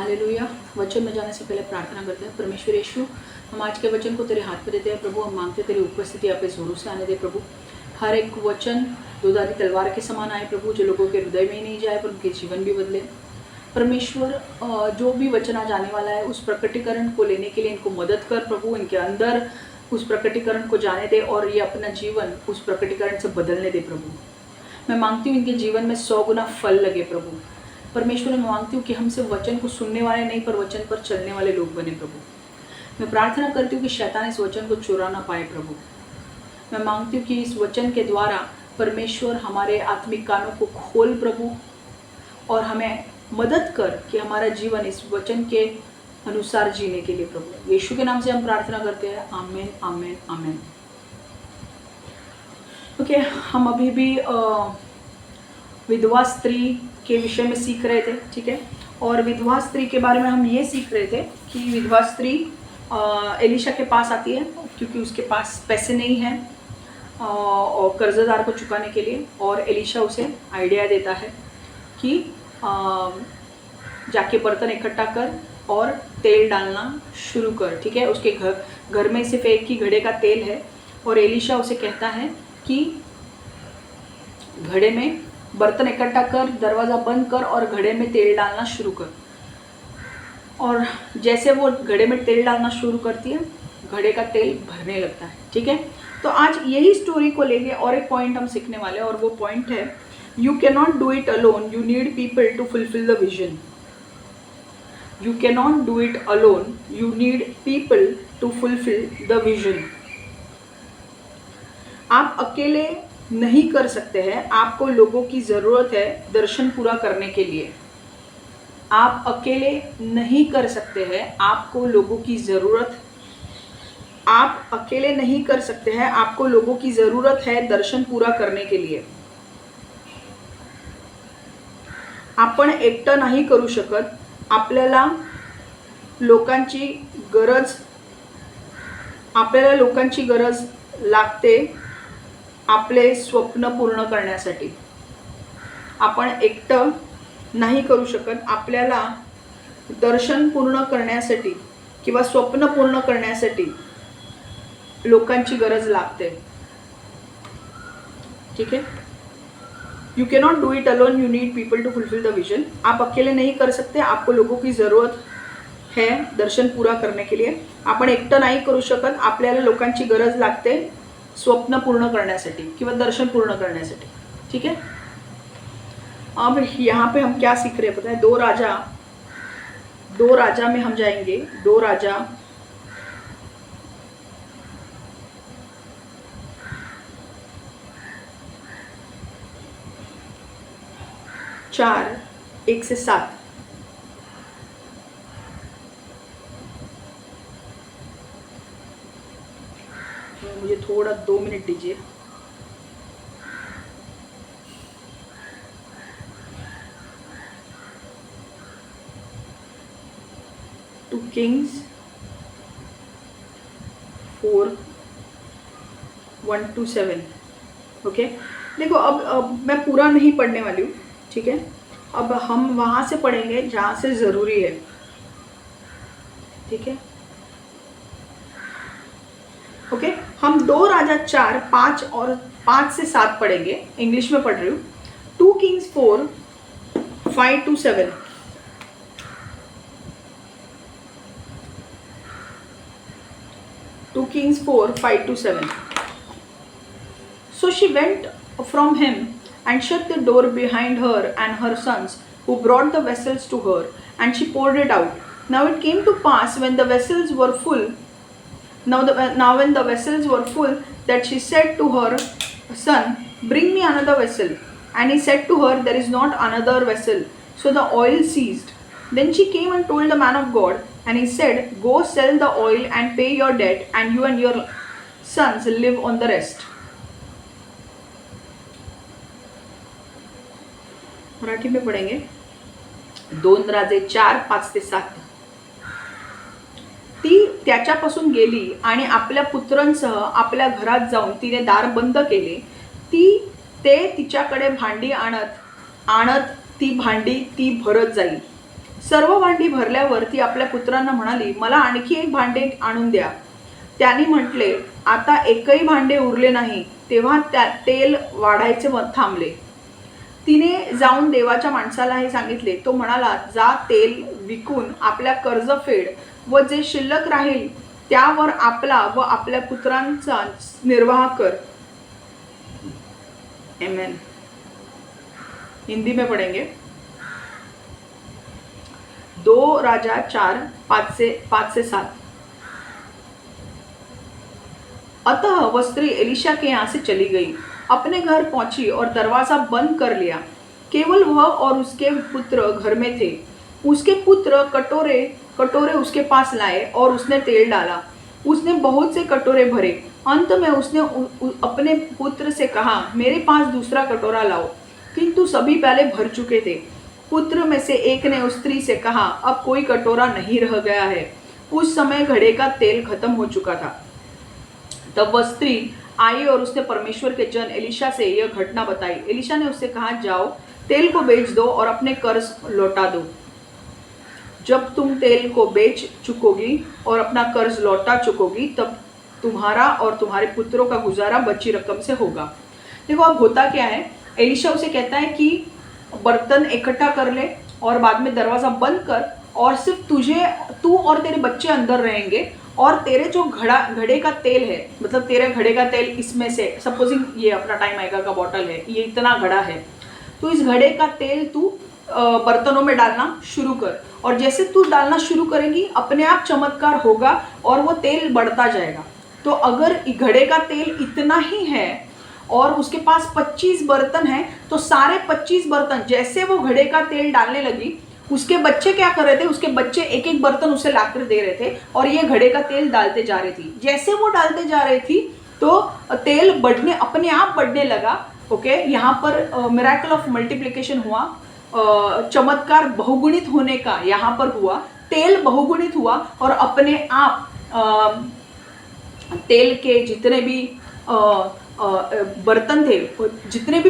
Hallelujah. वचन में जाने से पहले प्रार्थना करते हैं। परमेश्वर यीशु, हम आज के वचन को तेरे हाथ में देते हैं प्रभु। हम मांगते तेरी उपस्थिति आप जोरों से आने दे प्रभु। हर एक वचन दोधारी तलवार के समान आए प्रभु, जो लोगों के हृदय में ही नहीं जाए पर उनके जीवन भी बदले। परमेश्वर, जो भी वचन आज आने वाला है उस प्रकटीकरण को लेने के लिए इनको मदद कर प्रभु। इनके अंदर उस प्रकटीकरण को जाने दे और ये अपना जीवन उस प्रकटीकरण से बदलने दे प्रभु। मैं मांगती हूँ इनके जीवन में 100 गुना फल लगे प्रभु। परमेश्वर, मैं मांगती हूँ कि हम सिर्फ वचन को सुनने वाले नहीं पर वचन पर चलने वाले लोग बने प्रभु। मैं प्रार्थना करती हूँ कि शैतान इस वचन को चुरा ना पाए प्रभु। मैं मांगती हूँ कि इस वचन के द्वारा परमेश्वर हमारे आत्मिक कानों को खोल प्रभु और हमें मदद कर कि हमारा जीवन इस वचन के अनुसार जीने के लिए प्रभु। यीशु के नाम से हम प्रार्थना करते हैं, आमीन आमीन आमीन। ओके, हम अभी भी विधवा स्त्री के विषय में सीख रहे थे, ठीक है। और विधवा स्त्री के बारे में हम ये सीख रहे थे कि विधवा स्त्री एलिशा के पास आती है क्योंकि उसके पास पैसे नहीं हैं और कर्जदार को चुकाने के लिए। और एलिशा उसे आइडिया देता है कि जाके बर्तन इकट्ठा कर और तेल डालना शुरू कर, ठीक है। उसके घर में सिर्फ एक ही घड़े का तेल है और एलिशा उसे कहता है कि घड़े में बर्तन इकट्ठा कर, दरवाज़ा बंद कर और घड़े में तेल डालना शुरू कर। और जैसे वो घड़े में तेल डालना शुरू करती है, घड़े का तेल भरने लगता है, ठीक है। तो आज यही स्टोरी को लेके और एक पॉइंट हम सीखने वाले हैं और वो पॉइंट है, you can not do it alone, you need people to fulfil the vision. You can not do it alone, you need people to fulfil the vision. आप अकेले नहीं कर सकते हैं, आपको लोगों की ज़रूरत है दर्शन पूरा करने के लिए। आप अकेले नहीं कर सकते हैं, आपको लोगों की ज़रूरत, आप अकेले नहीं कर सकते हैं, आपको लोगों की ज़रूरत है दर्शन पूरा करने के लिए। आपण एकटं नाही करू शकत, आपल्याला लोकांची गरज लागते आपले स्वप्न पूर्ण करण्यासाठी। आपण एकटं नाही करू शकत, आपल्याला दर्शन पूर्ण करण्यासाठी किंवा स्वप्न पूर्ण करण्यासाठी लोकांची गरज लागते, ठीक है। You can not do it alone, you need people to fulfil the vision. आप अकेले नहीं कर सकते, आपको लोगों की ज़रूरत है दर्शन पूरा करने के लिए। आपण एकटं नाही करू शकत, आपल्याला लोकांची गरज लागते स्वप्न पूर्ण करण्यासाठी किंवा दर्शन पूर्ण करण्यासाठी, ठीक है। अब यहाँ पे हम क्या सीख रहे हैं पता है, दो राजा में हम जाएंगे। दो राजा 4:1-7। मुझे थोड़ा 2 मिनट दीजिए। To Kings 4:1-7। ओके, देखो अब मैं पूरा नहीं पढ़ने वाली हूँ, ठीक है। अब हम वहाँ से पढ़ेंगे जहाँ से ज़रूरी है, ठीक है। ओके, हम 2 राजा 4, 5 और 5 से 7 पढ़ेंगे। इंग्लिश में पढ़ रही हूँ। 2 Kings 4:5-7। Two Kings 4:5-7. So she went from him and shut the door behind her and her sons, who brought the vessels to her, and she poured it out. Now it came to pass when the vessels were full, when the vessels were full, that she said to her son, "Bring me another vessel." And he said to her, "There is not another vessel." So the oil ceased. Then she came and told the man of God, and he said, "Go sell the oil and pay your debt, and you and your sons live on the rest." Marathi में पढ़ेंगे। 2 राजे 4:5-7। ती त्याच्यापासून गेली आणि आपल्या पुत्रांसह आपल्या घरात जाऊन तिने दार बंद केले। ते तिच्याकडे भांडी आणत ती भांडी ती भरत जाईल। सर्व भांडी भरल्यावर ती आपल्या पुत्रांना म्हणाली, मला आणखी एक भांडे आणून द्या. त्यांनी म्हटले, आता एकही भांडे उरले नाही. तेव्हा तेल वाढायचे थांबले. तिने जाऊन देवाच्या माणसाला हे सांगितले. तो म्हणाला, जा तेल विकून आपल्या कर्ज फेड व जे शिल्लक राहील त्यावर आपला व आपल्या पुत्रांचा निर्वाह कर. आमेन. हिंदी में पढ़ेंगे. 2 राजा 4:5 से 7. अतः वह स्त्री एलिशा के यहाँ से चली गई, अपने घर पहुंची और दरवाजा बंद कर लिया. केवल वह और उसके पुत्र घर में थे. उसके पुत्र कटोरे उसके पास लाए और उसने तेल डाला. उसने बहुत से कटोरे भरे. अंत में उसने अपने पुत्र से कहा, मेरे पास दूसरा कटोरा लाओ. किंतु सभी पहले भर चुके थे. पुत्र में से एक ने उस स्त्री से कहा, अब कोई कटोरा नहीं रह गया है. उस समय घड़े का तेल खत्म हो चुका था. तब वह स्त्री आई और उसने परमेश्वर के जन एलिशा से यह घटना बताई. एलिशा ने उससे कहा, जाओ तेल को बेच दो और अपने कर्ज लौटा दो. जब तुम तेल को बेच चुकोगी और अपना कर्ज लौटा चुकोगी तब तुम्हारा और तुम्हारे पुत्रों का गुजारा बची रकम से होगा. देखो अब होता क्या है, एलिशा उसे कहता है कि बर्तन इकट्ठा कर ले और बाद में दरवाज़ा बंद कर और सिर्फ तू और तेरे बच्चे अंदर रहेंगे और तेरे जो घड़े का तेल है, मतलब तेरे घड़े का तेल इसमें से, सपोजिंग ये अपना टाइम आएगा का बॉटल है, ये इतना घड़ा है, तो इस घड़े का तेल तू बर्तनों में डालना शुरू कर. और जैसे तू डालना शुरू करेंगी अपने आप चमत्कार होगा और वो तेल बढ़ता जाएगा. तो अगर घड़े का तेल इतना ही है और उसके पास 25 बर्तन हैं, तो सारे 25 बर्तन, जैसे वो घड़े का तेल डालने लगी, उसके बच्चे क्या कर रहे थे, उसके बच्चे एक एक बर्तन उसे लाकर दे रहे थे और ये घड़े का तेल डालते जा रही थी. जैसे वो डालते जा रही थी तो तेल अपने आप बढ़ने लगा. ओके, यहाँ पर मिरेकल ऑफ मल्टीप्लिकेशन हुआ, चमत्कार बहुगुणित होने का यहाँ पर हुआ. तेल बहुगुणित हुआ और अपने आप तेल के जितने भी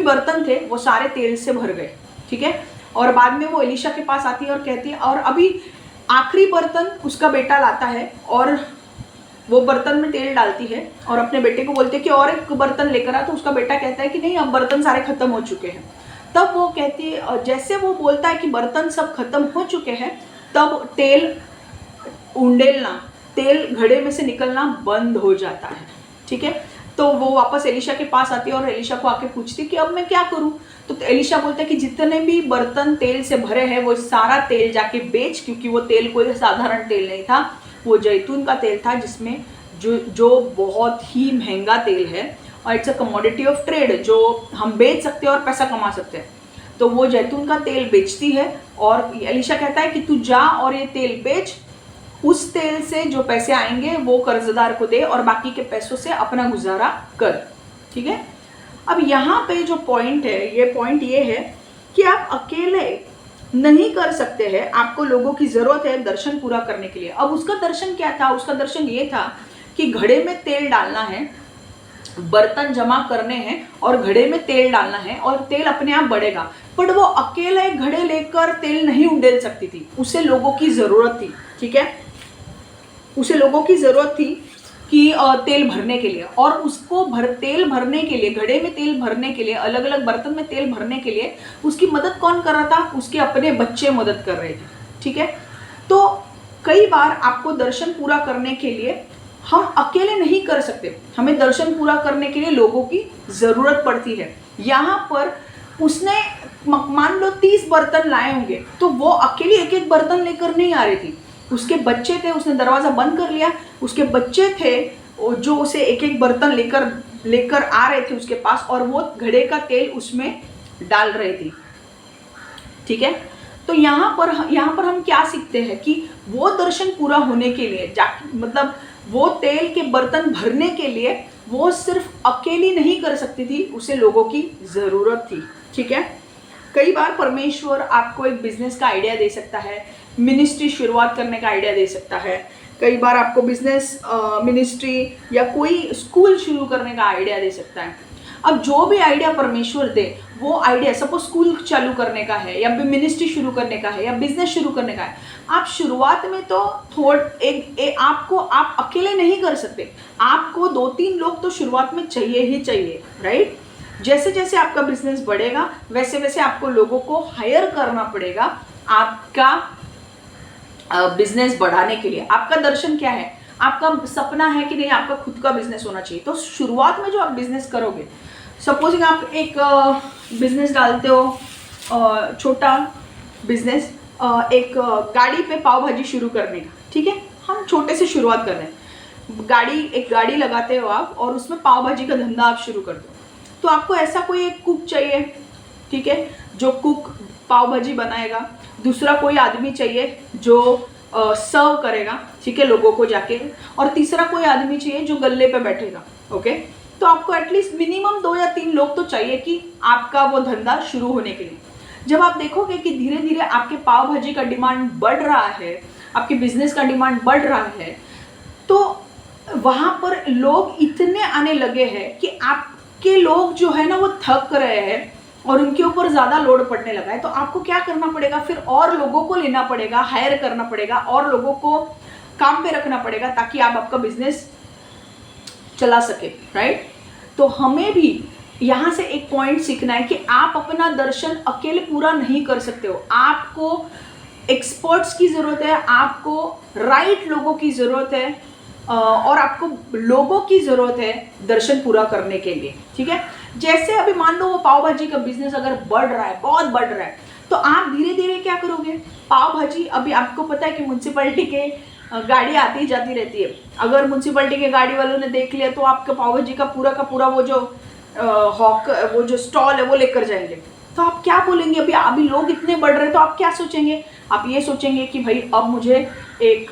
बर्तन थे वो सारे तेल से भर गए. ठीक है. और बाद में वो एलिशा के पास आती है और कहती है, और अभी आखिरी बर्तन उसका बेटा लाता है और वो बर्तन में तेल डालती है और अपने बेटे को बोलते है कि और एक बर्तन लेकर आ. तो उसका बेटा कहता है कि नहीं, अब बर्तन सारे खत्म हो चुके हैं. तब वो कहती है, जैसे वो बोलता है कि बर्तन सब खत्म हो चुके हैं, तब तेल उंडेलना, तेल घड़े में से निकलना बंद हो जाता है. ठीक है. तो वो वापस एलिशा के पास आती है और एलिशा को आके पूछती कि अब मैं क्या करूं. तो एलिशा बोलता है कि जितने भी बर्तन तेल से भरे हैं वो सारा तेल जाके बेच, क्योंकि वो तेल कोई साधारण तेल नहीं था, वो जैतून का तेल था, जिसमें जो बहुत ही महंगा तेल है और it's a commodity of trade, जो हम बेच सकते हैं और पैसा कमा सकते हैं. तो वो जैतून का तेल बेचती है और एलिशा कहता है कि तू जा और ये तेल बेच, उस तेल से जो पैसे आएंगे वो कर्जदार को दे और बाकी के पैसों से अपना गुजारा कर. ठीक है. अब यहाँ पे जो पॉइंट है, है कि आप अकेले नहीं कर सकते हैं, आपको लोगों की ज़रूरत है दर्शन पूरा करने के लिए. अब उसका दर्शन क्या था? उसका दर्शन ये था कि घड़े में तेल डालना है, बर्तन जमा करने हैं और घड़े में तेल डालना है और तेल अपने आप बढ़ेगा. पर वो अकेले घड़े लेकर तेल नहीं उंडेल सकती थी, उसे लोगों की ज़रूरत थी. ठीक है. उसे लोगों की ज़रूरत थी कि तेल भरने के लिए, और उसको तेल भरने के लिए, घड़े में तेल भरने के लिए, अलग अलग बर्तन में तेल भरने के लिए उसकी मदद कौन कर रहा था? उसके अपने बच्चे मदद कर रहे थे. ठीक है. तो कई बार आपको दर्शन पूरा करने के लिए हम अकेले नहीं कर सकते, हमें दर्शन पूरा करने के लिए लोगों की ज़रूरत पड़ती है. यहाँ पर उसने मान लो 30 बर्तन लाए होंगे, तो वो अकेली एक एक बर्तन लेकर नहीं आ रही थी, उसके बच्चे थे. उसने दरवाज़ा बंद कर लिया, उसके बच्चे थे जो उसे एक एक बर्तन लेकर आ रहे थे उसके पास, और वो घड़े का तेल उसमें डाल रहे थे. ठीक है. तो यहाँ पर हम क्या सीखते हैं कि वो दर्शन पूरा होने के लिए, मतलब वो तेल के बर्तन भरने के लिए वो सिर्फ अकेली नहीं कर सकती थी, उसे लोगों की ज़रूरत थी. ठीक है. कई बार परमेश्वर आपको एक बिजनेस का आइडिया दे सकता है, मिनिस्ट्री शुरुआत करने का आइडिया दे सकता है. कई बार आपको बिजनेस, मिनिस्ट्री या कोई स्कूल शुरू करने का आइडिया दे सकता है. अब जो भी आइडिया परमेश्वर दे, वो आइडिया, सपोज स्कूल चालू करने का है या मिनिस्ट्री शुरू करने का है या बिजनेस शुरू करने का है, आप शुरुआत में तो आप अकेले नहीं कर सकते, आपको 2-3 लोग तो शुरुआत में चाहिए ही चाहिए, राइट। जैसे जैसे आपका बिजनेस बढ़ेगा वैसे वैसे आपको लोगों को हायर करना पड़ेगा आपका बिजनेस बढ़ाने के लिए। आपका दर्शन क्या है, आपका सपना है कि नहीं आपका खुद का बिजनेस होना चाहिए। तो शुरुआत में जो आप बिजनेस करोगे, सपोजिंग आप एक बिजनेस डालते हो, छोटा बिजनेस, एक गाड़ी पे पाव भाजी शुरू करने का, ठीक है, हम छोटे से शुरुआत कर रहे हैं। एक गाड़ी लगाते हो आप और उसमें पाव भाजी का धंधा आप शुरू कर दो। तो आपको ऐसा कोई एक कुक चाहिए, ठीक है, जो कुक पाव भाजी बनाएगा। दूसरा कोई आदमी चाहिए जो सर्व करेगा, ठीक है, लोगों को जाके। और तीसरा कोई आदमी चाहिए जो गल्ले पे बैठेगा, ओके। तो आपको एटलीस्ट मिनिमम 2 या 3 लोग तो चाहिए कि आपका वो धंधा शुरू होने के लिए। जब आप देखोगे कि धीरे धीरे आपके पाव भाजी का डिमांड बढ़ रहा है, आपके बिजनेस का डिमांड बढ़ रहा है, तो वहाँ पर लोग इतने आने लगे हैं कि आपके लोग जो है ना वो थक रहे हैं और उनके ऊपर ज़्यादा लोड पड़ने लगा है। तो आपको क्या करना पड़ेगा, फिर और लोगों को लेना पड़ेगा, हायर करना पड़ेगा और लोगों को काम पे रखना पड़ेगा ताकि आप आपका बिजनेस चला सके, राइट। तो हमें भी यहाँ से एक पॉइंट सीखना है कि आप अपना दर्शन अकेले पूरा नहीं कर सकते हो। आपको एक्सपर्ट्स की ज़रूरत है, आपको राइट लोगों की ज़रूरत है और आपको लोगों की ज़रूरत है दर्शन पूरा करने के लिए, ठीक है। जैसे अभी मान लो वो पाव भाजी का बिजनेस अगर बढ़ रहा है, बहुत बढ़ रहा है, तो आप धीरे धीरे क्या करोगे, पाव भाजी, अभी आपको पता है कि म्यूनसिपैलिटी के गाड़ी आती जाती रहती है। अगर म्यूनसिपैलिटी के गाड़ी वालों ने देख लिया तो आपके पाव भाजी का पूरा वो जो वो जो स्टॉल है वो लेकर जाएंगे। तो आप क्या बोलेंगे, अभी लोग इतने बढ़ रहे हैं, तो आप क्या सोचेंगे, आप ये सोचेंगे कि भाई अब मुझे एक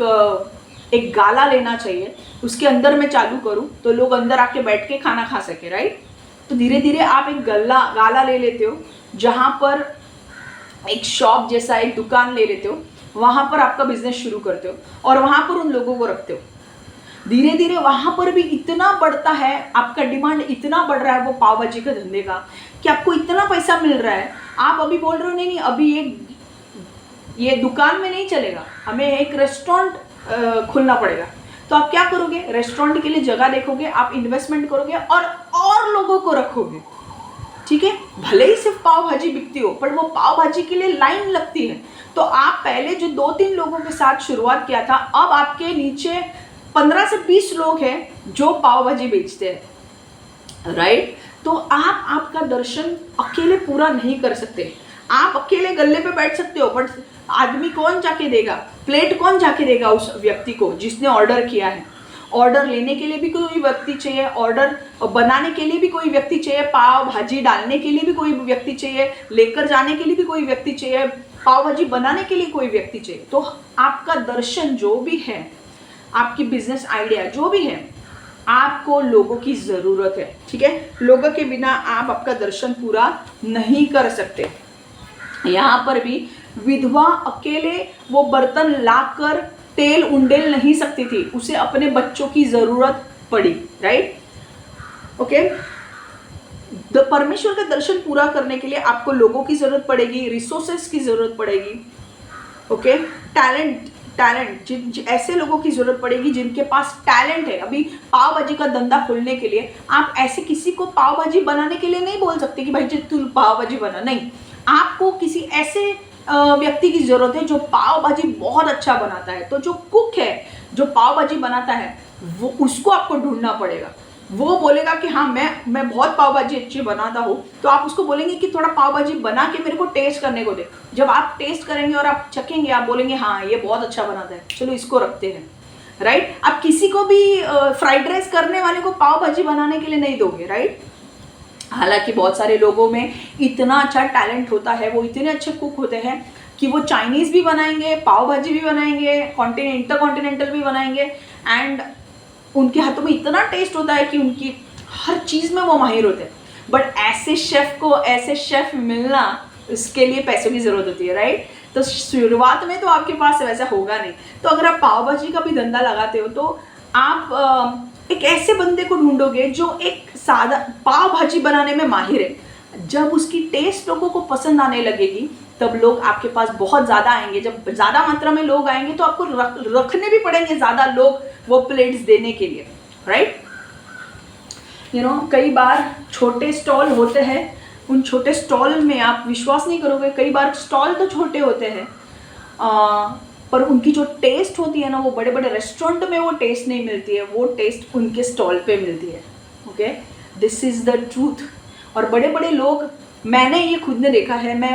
गाला लेना चाहिए, उसके अंदर मैं चालू करूं तो लोग अंदर आके बैठ के खाना खा सके, राइट। तो धीरे धीरे आप एक गाला ले लेते हो, जहां पर एक शॉप जैसा एक दुकान ले लेते हो, वहां पर आपका बिजनेस शुरू करते हो और वहां पर उन लोगों को रखते हो। धीरे धीरे वहां पर भी इतना बढ़ता है, आपका डिमांड इतना बढ़ रहा है वो पाव भाजी के धंधे का कि आपको इतना पैसा मिल रहा है। आप अभी बोल रहे हो नहीं अभी ये दुकान में नहीं चलेगा, हमें एक रेस्टोरेंट खोलना पड़ेगा। तो आप क्या करोगे, रेस्टोरेंट के लिए जगह देखोगे, आप इन्वेस्टमेंट करोगे और लोगों को रखोगे, ठीक है। भले ही सिर्फ पाव भाजी बिकती हो पर वो पाव भाजी के लिए लाइन लगती है। तो आप पहले जो 2-3 लोगों के साथ शुरुआत किया था, अब आपके नीचे 15 से 20 लोग हैं जो पाव भाजी बेचते हैं, राइट। तो आपका दर्शन अकेले पूरा नहीं कर सकते। आप अकेले गल्ले पे बैठ सकते हो, बट आदमी कौन जाके देगा, प्लेट कौन जाके देगा उस व्यक्ति को जिसने ऑर्डर किया है। ऑर्डर लेने के लिए भी कोई व्यक्ति चाहिए, ऑर्डर बनाने के लिए भी कोई व्यक्ति चाहिए, पाव भाजी डालने के लिए भी कोई व्यक्ति चाहिए, लेकर जाने के लिए भी कोई व्यक्ति चाहिए, पाव भाजी बनाने के लिए कोई व्यक्ति चाहिए। तो आपका दर्शन जो भी है, आपकी बिजनेस आइडिया जो भी है, आपको लोगों की ज़रूरत है, ठीक है। लोगों के बिना आप आपका दर्शन पूरा नहीं कर सकते। यहाँ पर भी विधवा अकेले वो बर्तन लाकर तेल उंडेल नहीं सकती थी, उसे अपने बच्चों की जरूरत पड़ी, राइट, ओके। परमेश्वर का दर्शन पूरा करने के लिए आपको लोगों की जरूरत पड़ेगी, रिसोर्सेस की जरूरत पड़ेगी, ओके। टैलेंट ऐसे लोगों की जरूरत पड़ेगी जिनके पास टैलेंट है। अभी पाव भाजी का धंधा खोलने के लिए आप ऐसे किसी को पाव भाजी बनाने के लिए नहीं बोल सकते कि भाई तू पाव भाजी बना, नहीं। आपको किसी ऐसे व्यक्ति की जरूरत है जो पाव भाजी बहुत अच्छा बनाता है। तो जो कुक है जो पाव भाजी बनाता है वो उसको आपको ढूंढना पड़ेगा। वो बोलेगा कि हाँ मैं बहुत पाव भाजी अच्छी बनाता हूँ, तो आप उसको बोलेंगे कि थोड़ा पाव भाजी बना के मेरे को टेस्ट करने को दे। जब आप टेस्ट करेंगे और आप चखेंगे, आप बोलेंगे हाँ ये बहुत अच्छा बनाता है, चलो इसको रखते हैं, राइट। आप किसी को भी फ्राइड राइस करने वाले को पाव भाजी बनाने के लिए नहीं दोगे, राइट। हालांकि बहुत सारे लोगों में इतना अच्छा टैलेंट होता है, वो इतने अच्छे कुक होते हैं कि वो चाइनीज़ भी बनाएंगे, पाव भाजी भी बनाएंगे, इंटरकॉन्टिनेंटल भी बनाएंगे, एंड उनके हाथों में इतना टेस्ट होता है कि उनकी हर चीज़ में वो माहिर होते हैं। बट ऐसे शेफ़ मिलना, उसके लिए पैसों की ज़रूरत होती है, राइट। तो शुरुआत में तो आपके पास वैसा होगा नहीं। तो अगर आप पाव भाजी का भी धंधा लगाते हो तो आप एक ऐसे बंदे को ढूंढोगे जो एक सादा पाव भाजी बनाने में माहिर है। जब उसकी टेस्ट लोगों को पसंद आने लगेगी तब लोग आपके पास बहुत ज़्यादा आएंगे। जब ज़्यादा मात्रा में लोग आएंगे तो आपको रखने भी पड़ेंगे ज़्यादा लोग वो प्लेट्स देने के लिए, राइट। कई बार छोटे स्टॉल होते हैं, उन छोटे स्टॉल में आप विश्वास नहीं करोगे, कई बार स्टॉल तो छोटे होते हैं पर उनकी जो टेस्ट होती है ना, वो बड़े बड़े रेस्टोरेंट में वो टेस्ट नहीं मिलती है, वो टेस्ट उनके स्टॉल पे मिलती है। Okay, this is the truth. और बड़े बड़े लोग, मैंने ये खुद ने देखा है, मैं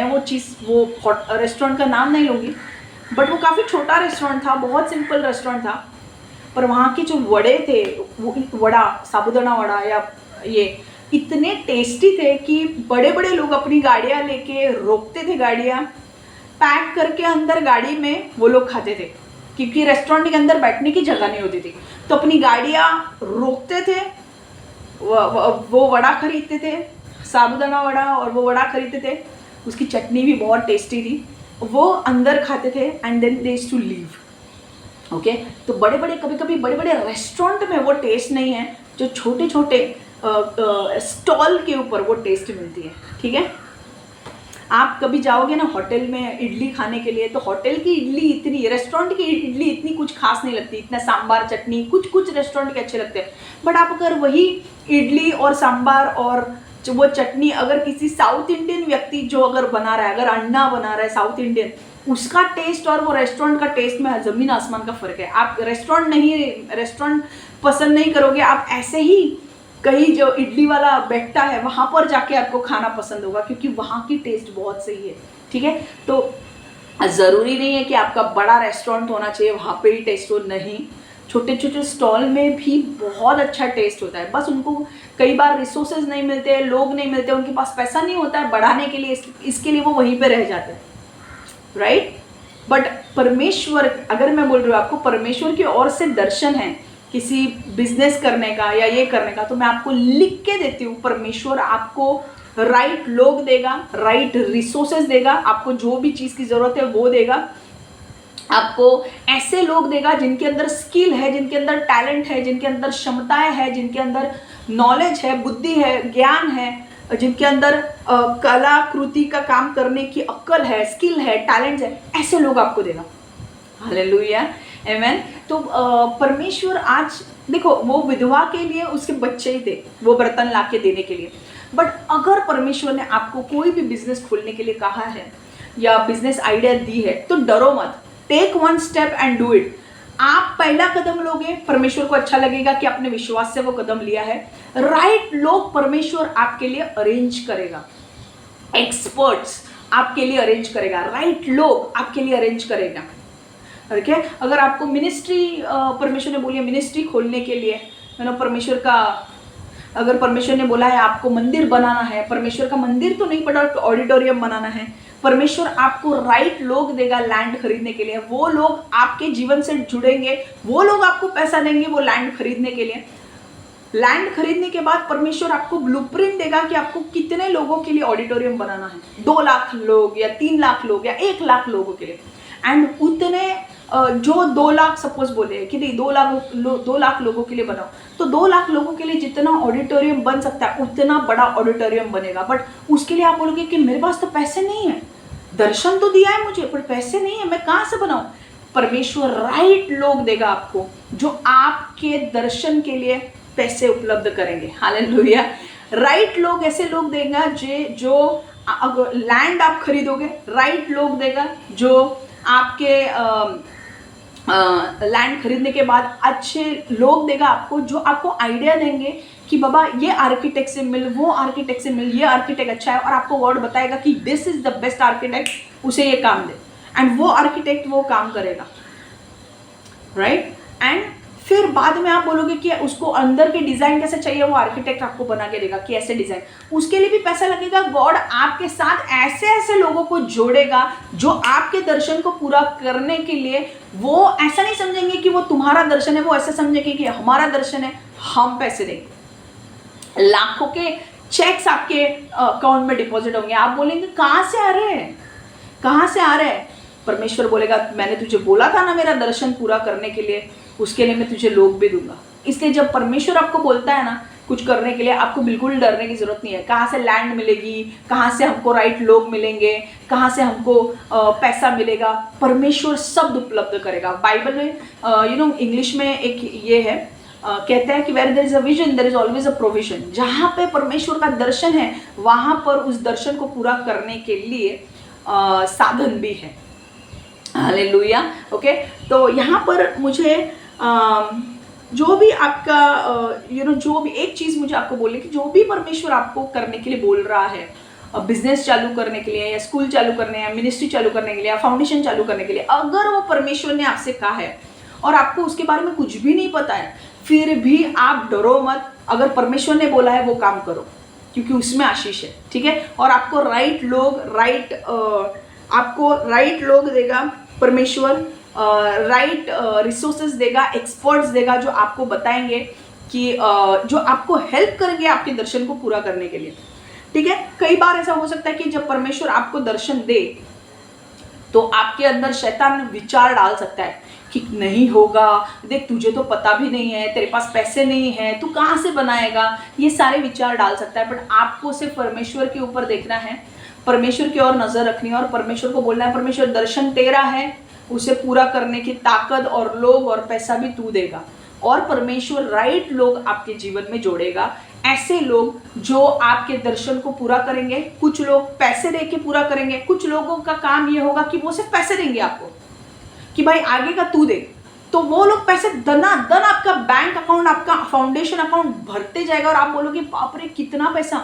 वो चीज़, वो रेस्टोरेंट का नाम नहीं लूँगी, बट वो काफ़ी छोटा रेस्टोरेंट था, बहुत सिंपल रेस्टोरेंट था, पर वहाँ के जो वड़े थे, वो वड़ा, साबूदाना वड़ा या ये इतने टेस्टी थे कि बड़े बड़े लोग अपनी गाड़ियाँ लेके रोकते थे, गाड़ियाँ पैक करके अंदर गाड़ी में वो लोग खाते थे, क्योंकि रेस्टोरेंट के अंदर बैठने की जगह नहीं होती थी। तो अपनी गाड़ियाँ रोकते थे, वो वड़ा खरीदते थे, साबूदाना वड़ा, और वो वड़ा खरीदते थे, उसकी चटनी भी बहुत टेस्टी थी, वो अंदर खाते थे and then they to leave. Okay, तो बड़े बड़े, कभी कभी बड़े बड़े रेस्टोरेंट में वो टेस्ट नहीं है जो छोटे छोटे स्टॉल के ऊपर वो टेस्ट मिलती है। ठीक है, आप कभी जाओगे ना होटल में इडली खाने के लिए, तो होटल की इडली इतनी, रेस्टोरेंट की इडली इतनी कुछ खास नहीं लगती, इतना सांबार चटनी, कुछ रेस्टोरेंट के अच्छे लगते हैं, बट आप अगर वही इडली और सांबार और वो चटनी अगर किसी साउथ इंडियन व्यक्ति जो अगर बना रहा है, अगर अन्ना बना रहा है साउथ इंडियन, उसका टेस्ट और वो रेस्टोरेंट का टेस्ट में ज़मीन आसमान का फ़र्क है। आप रेस्टोरेंट पसंद नहीं करोगे, आप ऐसे ही कहीं जो इडली वाला बैठता है वहाँ पर जाके आपको खाना पसंद होगा, क्योंकि वहाँ की टेस्ट बहुत सही है। ठीक है, तो ज़रूरी नहीं है कि आपका बड़ा रेस्टोरेंट होना चाहिए वहाँ पे ही टेस्ट हो, नहीं, छोटे छोटे स्टॉल में भी बहुत अच्छा टेस्ट होता है। बस उनको कई बार रिसोर्सेज नहीं मिलते, लोग नहीं मिलते, उनके पास पैसा नहीं होता है बढ़ाने के लिए, इसके लिए वो वहीं पे रह जाते हैं, राइट। बट परमेश्वर, अगर मैं बोल रही हूँ आपको परमेश्वर की ओर से दर्शन है किसी बिजनेस करने का या ये करने का, तो मैं आपको लिख के देती हूँ, परमेश्वर आपको राइट लोग देगा, राइट रिसोर्सेज देगा, आपको जो भी चीज़ की ज़रूरत है वो देगा, आपको ऐसे लोग देगा जिनके अंदर स्किल है, जिनके अंदर टैलेंट है, जिनके अंदर क्षमताएं है, जिनके अंदर नॉलेज है, बुद्धि है, ज्ञान है, जिनके अंदर कलाकृति का काम करने की अक्ल है, स्किल है, टैलेंट है, ऐसे लोग आपको देगा। हालेलुया, आमेन। तो परमेश्वर आज देखो, वो विधवा के लिए उसके बच्चे ही थे वो बर्तन ला के देने के लिए, बट अगर परमेश्वर ने आपको कोई भी बिजनेस खोलने के लिए कहा है या बिजनेस आइडिया दी है, तो डरो मत, take one step and do it. आप पहला कदम लोगे, परमेश्वर को अच्छा लगेगा कि आपने विश्वास से वो कदम लिया है। राइट लोग परमेश्वर आपके लिए अरेंज करेगा, एक्सपर्ट्स आपके लिए अरेंज करेगा, राइट लोग आपके लिए अरेंज करेगा। ओके, अगर आपको मिनिस्ट्री, परमेश्वर ने बोली है मिनिस्ट्री खोलने के लिए, परमेश्वर का, अगर परमेश्वर ने बोला है आपको मंदिर बनाना है, परमेश्वर का मंदिर तो नहीं पड़ा, ऑडिटोरियम बनाना है, परमेश्वर आपको राइट लोग देगा लैंड खरीदने के लिए। वो लोग आपके जीवन से जुड़ेंगे, वो लोग आपको पैसा देंगे वो लैंड खरीदने के लिए। लैंड खरीदने के बाद परमेश्वर आपको ब्लूप्रिंट देगा कि आपको कितने लोगों के लिए ऑडिटोरियम बनाना है, 2 लाख लोग या 3 लाख लोग या 1 लाख लोगों के लिए। एंड उतने जो 2 लाख सपोज बोले कि नहीं 2 लाख लोगों के लिए बनाओ, तो 2 लाख लोगों के लिए जितना ऑडिटोरियम बन सकता है उतना बड़ा ऑडिटोरियम बनेगा। बट उसके लिए आप बोलोगे कि मेरे पास तो पैसे नहीं है, दर्शन तो दिया है मुझे पर पैसे नहीं है, मैं कहाँ से बनाऊँ? परमेश्वर राइट लोग देगा आपको जो आपके दर्शन के लिए पैसे उपलब्ध करेंगे। हालेलुया, राइट लोग, ऐसे लोग देगा जो लैंड आप खरीदोगे, राइट लोग देगा जो आपके लैंड खरीदने के बाद अच्छे लोग देगा आपको, जो आपको आइडिया देंगे कि बाबा ये आर्किटेक्ट से मिल, वो आर्किटेक्ट से मिल, ये आर्किटेक्ट अच्छा है, और आपको वर्ड बताएगा कि this is the best architect, उसे ये काम दे, एंड वो आर्किटेक्ट वो काम करेगा, राइट। एंड फिर बाद में आप बोलोगे कि उसको अंदर के डिज़ाइन कैसे चाहिए, वो आर्किटेक्ट आपको बना के देगा कि ऐसे डिज़ाइन, उसके लिए भी पैसा लगेगा। गॉड आपके साथ ऐसे ऐसे लोगों को जोड़ेगा जो आपके दर्शन को पूरा करने के लिए, वो ऐसा नहीं समझेंगे कि वो तुम्हारा दर्शन है, वो ऐसे समझेंगे कि हमारा दर्शन है, हम पैसे देंगे। लाखों के चेक्स आपके अकाउंट में डिपॉजिट होंगे। आप बोलेंगे कहाँ से आ रहे हैं, कहाँ से आ रहे हैं? परमेश्वर बोलेगा मैंने तुझे बोला था ना मेरा दर्शन पूरा करने के लिए, उसके लिए मैं तुझे लोग भी दूंगा। इसलिए जब परमेश्वर आपको बोलता है ना कुछ करने के लिए, आपको बिल्कुल डरने की जरूरत नहीं है। कहाँ से लैंड मिलेगी, कहाँ से हमको राइट लोग मिलेंगे, कहाँ से हमको पैसा मिलेगा, परमेश्वर सब उपलब्ध करेगा। बाइबल में इंग्लिश में एक ये है, कहते हैं कि where there is a vision there is always a provision. जहाँ पे परमेश्वर का दर्शन है वहाँ पर उस दर्शन को पूरा करने के लिए साधन भी है। हालेलुया। ओके, तो यहाँ पर मुझे जो भी आपका जो भी एक चीज़ मुझे आपको बोलनी कि जो भी परमेश्वर आपको करने के लिए बोल रहा है, बिजनेस चालू करने के लिए या स्कूल चालू करने या मिनिस्ट्री चालू करने के लिए या फाउंडेशन चालू करने के लिए, अगर वो परमेश्वर ने आपसे कहा है और आपको उसके बारे में कुछ भी नहीं पता है, फिर भी आप डरो मत। अगर परमेश्वर ने बोला है वो काम करो, क्योंकि उसमें आशीष है। ठीक है, और आपको राइट लोग देगा परमेश्वर, राइट रिसोर्सेज देगा, एक्सपर्ट्स देगा जो आपको बताएंगे कि जो आपको हेल्प करेंगे आपके दर्शन को पूरा करने के लिए। ठीक है, कई बार ऐसा हो सकता है कि जब परमेश्वर आपको दर्शन दे तो आपके अंदर शैतान विचार डाल सकता है कि नहीं होगा, देख तुझे तो पता भी नहीं है, तेरे पास पैसे नहीं है, तू कहाँ से बनाएगा, ये सारे विचार डाल सकता है। बट आपको सिर्फ परमेश्वर के ऊपर देखना है, परमेश्वर की ओर नजर रखनी है और परमेश्वर को बोलना है परमेश्वर दर्शन तेरा है, उसे पूरा करने की ताकत और लोग और पैसा भी तू देगा। और परमेश्वर राइट लोग आपके जीवन में जोड़ेगा, ऐसे लोग जो आपके दर्शन को पूरा करेंगे। कुछ लोग पैसे दे के पूरा करेंगे, कुछ लोगों का काम ये होगा कि वो सिर्फ पैसे देंगे आपको कि भाई आगे का तू दे, तो वो लोग पैसे दनादन आपका बैंक अकाउंट, आपका फाउंडेशन अकाउंट भरते जाएगा और आप बोलोगे बाप रे कितना पैसा।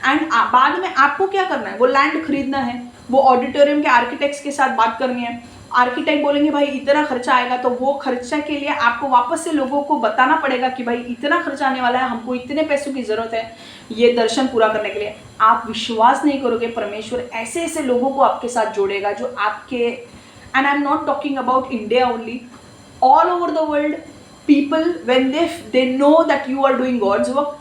एंड बाद में आपको क्या करना है, वो लैंड खरीदना है, वो ऑडिटोरियम के आर्किटेक्ट्स के साथ बात करनी है, आर्किटेक्ट बोलेंगे भाई इतना खर्चा आएगा, तो वो खर्चा के लिए आपको वापस से लोगों को बताना पड़ेगा कि भाई इतना खर्चा आने वाला है, हमको इतने पैसों की जरूरत है ये दर्शन पूरा करने के लिए। आप विश्वास नहीं करोगे, परमेश्वर ऐसे ऐसे लोगों को आपके साथ जोड़ेगा जो आपके, and I am not talking about India only, all over the world people when they know that you are doing God's work,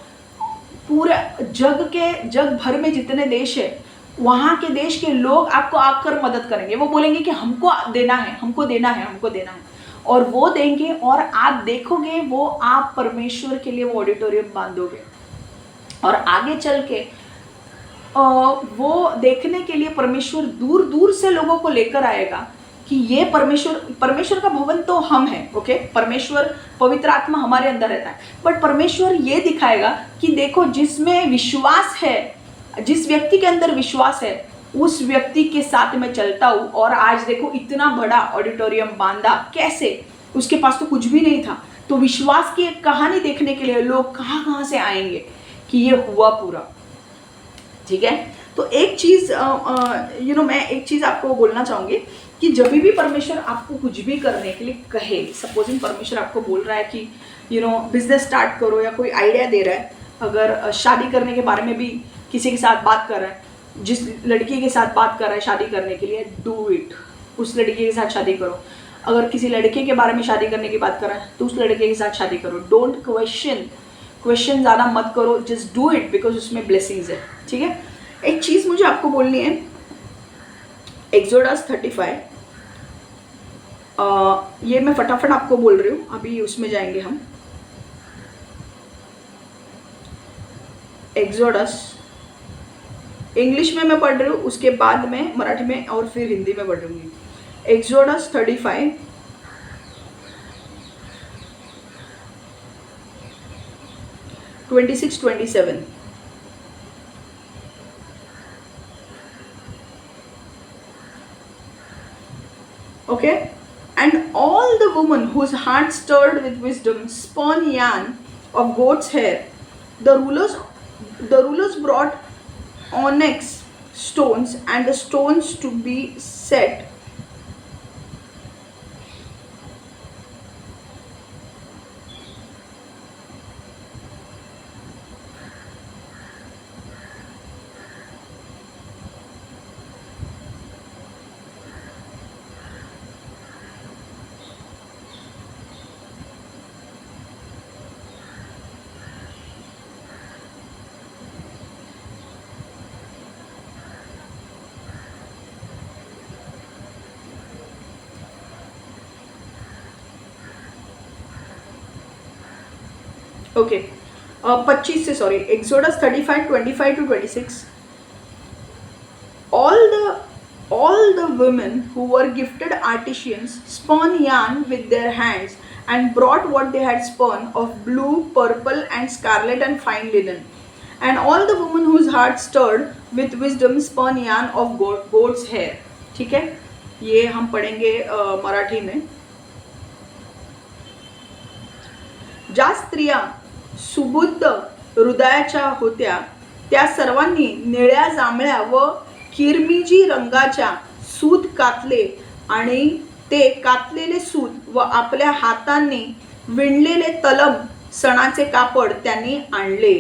पूरे जग भर में जितने देश है वहाँ के देश के लोग आपको आकर मदद करेंगे। वो बोलेंगे कि हमको देना है, हमको देना है, हमको देना है, और वो देंगे और आप देखोगे वो आप परमेश्वर के लिए वो ऑडिटोरियम बांधोगे और आगे चल के वो देखने के लिए परमेश्वर दूर दूर से लोगों को लेकर आएगा कि ये परमेश्वर का भवन तो हम हैं। ओके, परमेश्वर पवित्र आत्मा हमारे अंदर रहता है, बट परमेश्वर ये दिखाएगा कि देखो जिसमें विश्वास है, जिस व्यक्ति के अंदर विश्वास है उस व्यक्ति के साथ मैं चलता हूँ। और आज देखो इतना बड़ा ऑडिटोरियम बांधा, कैसे, उसके पास तो कुछ भी नहीं था। तो विश्वास की एक कहानी देखने के लिए लोग कहाँ कहाँ से आएंगे कि ये हुआ पूरा। ठीक है, तो एक चीज़ मैं एक चीज़ आपको बोलना चाहूँगी कि जब भी परमेश्वर आपको कुछ भी करने के लिए कहे, सपोजिंग परमेश्वर आपको बोल रहा है कि बिजनेस स्टार्ट करो या कोई आइडिया दे रहा है, अगर शादी करने के बारे में भी किसी के साथ बात कर रहा है, जिस लड़की के साथ बात कर रहा है शादी करने के लिए, डू इट, उस लड़की के साथ शादी करो। अगर किसी लड़के के बारे में शादी करने की बात कर रहा है तो उस लड़के के साथ शादी करो। डोंट क्वेश्चन ज़्यादा मत करो, जस्ट डू इट, बिकॉज उसमें ब्लेसिंग्स है। ठीक है, एक चीज़ मुझे आपको बोलनी है, एक्सोडस 35, ये मैं फटाफट आपको बोल रही हूँ, अभी उसमें जाएंगे हम। एक्सोडस इंग्लिश में मैं पढ़ रही हूँ, उसके बाद में मराठी में और फिर हिंदी में पढ़ रही हूँ। Exodus 35 26-27। Okay, and all the women whose hearts stirred with wisdom spun yarn of goat's hair. The rulers brought onyx stones and the stones to be set okay 25 से sorry, exodus 35 25 to 26. All the women who were gifted artisans spun yarn with their hands and brought what they had spun of blue, purple, and scarlet and fine linen. And all the women whose hearts stirred with wisdom spun yarn of goat's hair. ठीक है, ये हम पढ़ेंगे मराठी में. ज्या स्त्रिया सुबुद्ध हृदयाच्या होत्या त्या सर्वांनी निळ्या, जांभळ्या व किरमिजी रंगाच्या सूत कातले आणि ते कातलेले सूत व आपल्या हातांनी विणलेले तलम सणाचे कापड त्यांनी आणले.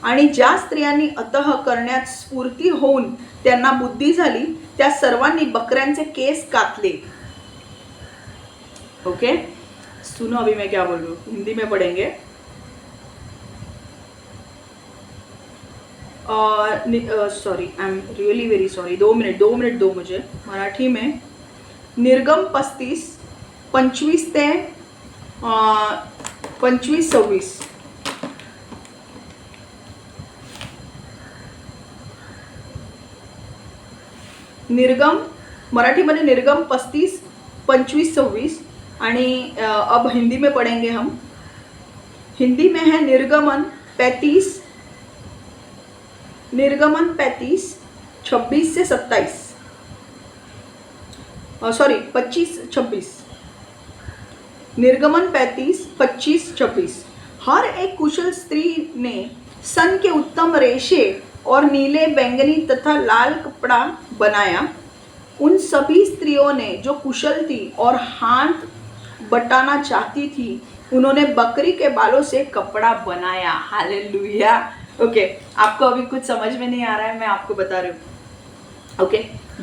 आणि ज्या स्त्रियांनी अतः करण्यात स्फूर्ती होऊन त्यांना बुद्धी झाली त्या सर्वांनी बकऱ्यांचे केस कातले. ओके, सुनो अभी मैं क्या बोल रही हूँ, हिंदी में पढ़ेंगे. Sorry, I am really very sorry, 2 minute दो मुझे. मराठी में निर्गम 35 25 ते 25-26. निर्गम मराठीमध्ये निर्गम 35 25-26 आणि अब हिंदी में पढ़ेंगे हम. हिंदी में है निर्गमन 35 26 से 27, सॉरी 25-26. निर्गमन 35 25-26. हर एक कुशल स्त्री ने सन के उत्तम रेशे और नीले, बैंगनी तथा लाल कपड़ा बनाया. उन सभी स्त्रियों ने जो कुशल थी और हाथ बटाना चाहती थी उन्होंने बकरी के बालों से कपड़ा बनाया. हालेलुया. ओके, आपको अभी कुछ समझ में नहीं आ रहा है, मैं आपको बता रही हूँ. ओके,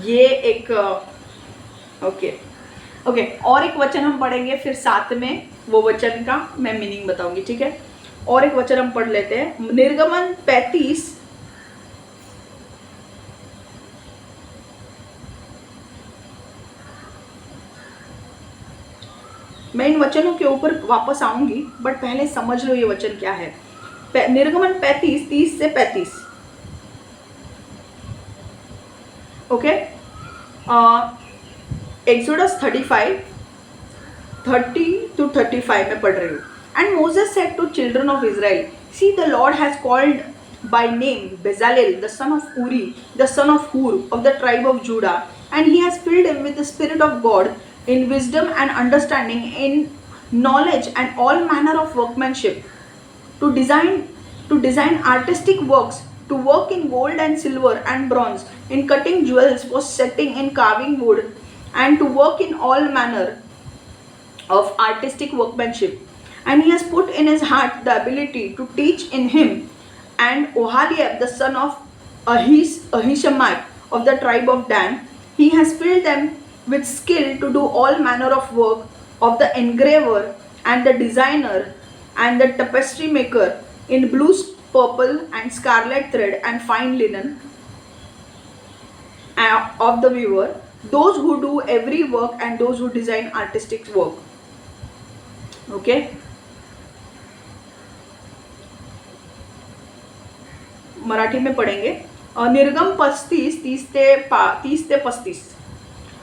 ये एक ओके और एक वचन हम पढ़ेंगे, फिर साथ में वो वचन का मैं मीनिंग बताऊंगी. ठीक है, और एक वचन हम पढ़ लेते हैं. निर्गमन 35 मैं इन वचनों के ऊपर वापस आऊंगी, बट पहले समझ लो ये वचन क्या है. निर्गमन 35 30 से 35. ओके, एक्सोडस 35 30 to 35 में पढ़ रही हूँ. And Moses said to children of Israel, see the Lord has called by name Bezalel, the son of Uri, the son of Hur, of the tribe of Judah, and he has filled him with the Spirit of God in wisdom and understanding, in knowledge and all manner of workmanship, to design artistic works, to work in gold and silver and bronze, in cutting jewels, for setting, in carving wood, and to work in all manner of artistic workmanship. And he has put in his heart the ability to teach in him and Oholiab, the son of Ahishamach of the tribe of Dan. He has filled them with skill to do all manner of work of the engraver and the designer and the tapestry maker in blue, purple and scarlet thread and fine linen of the weaver, those who do every work and those who design artistic work. Okay, Marathi में पढ़ेंगे. निर्गम 35 30 ते 35.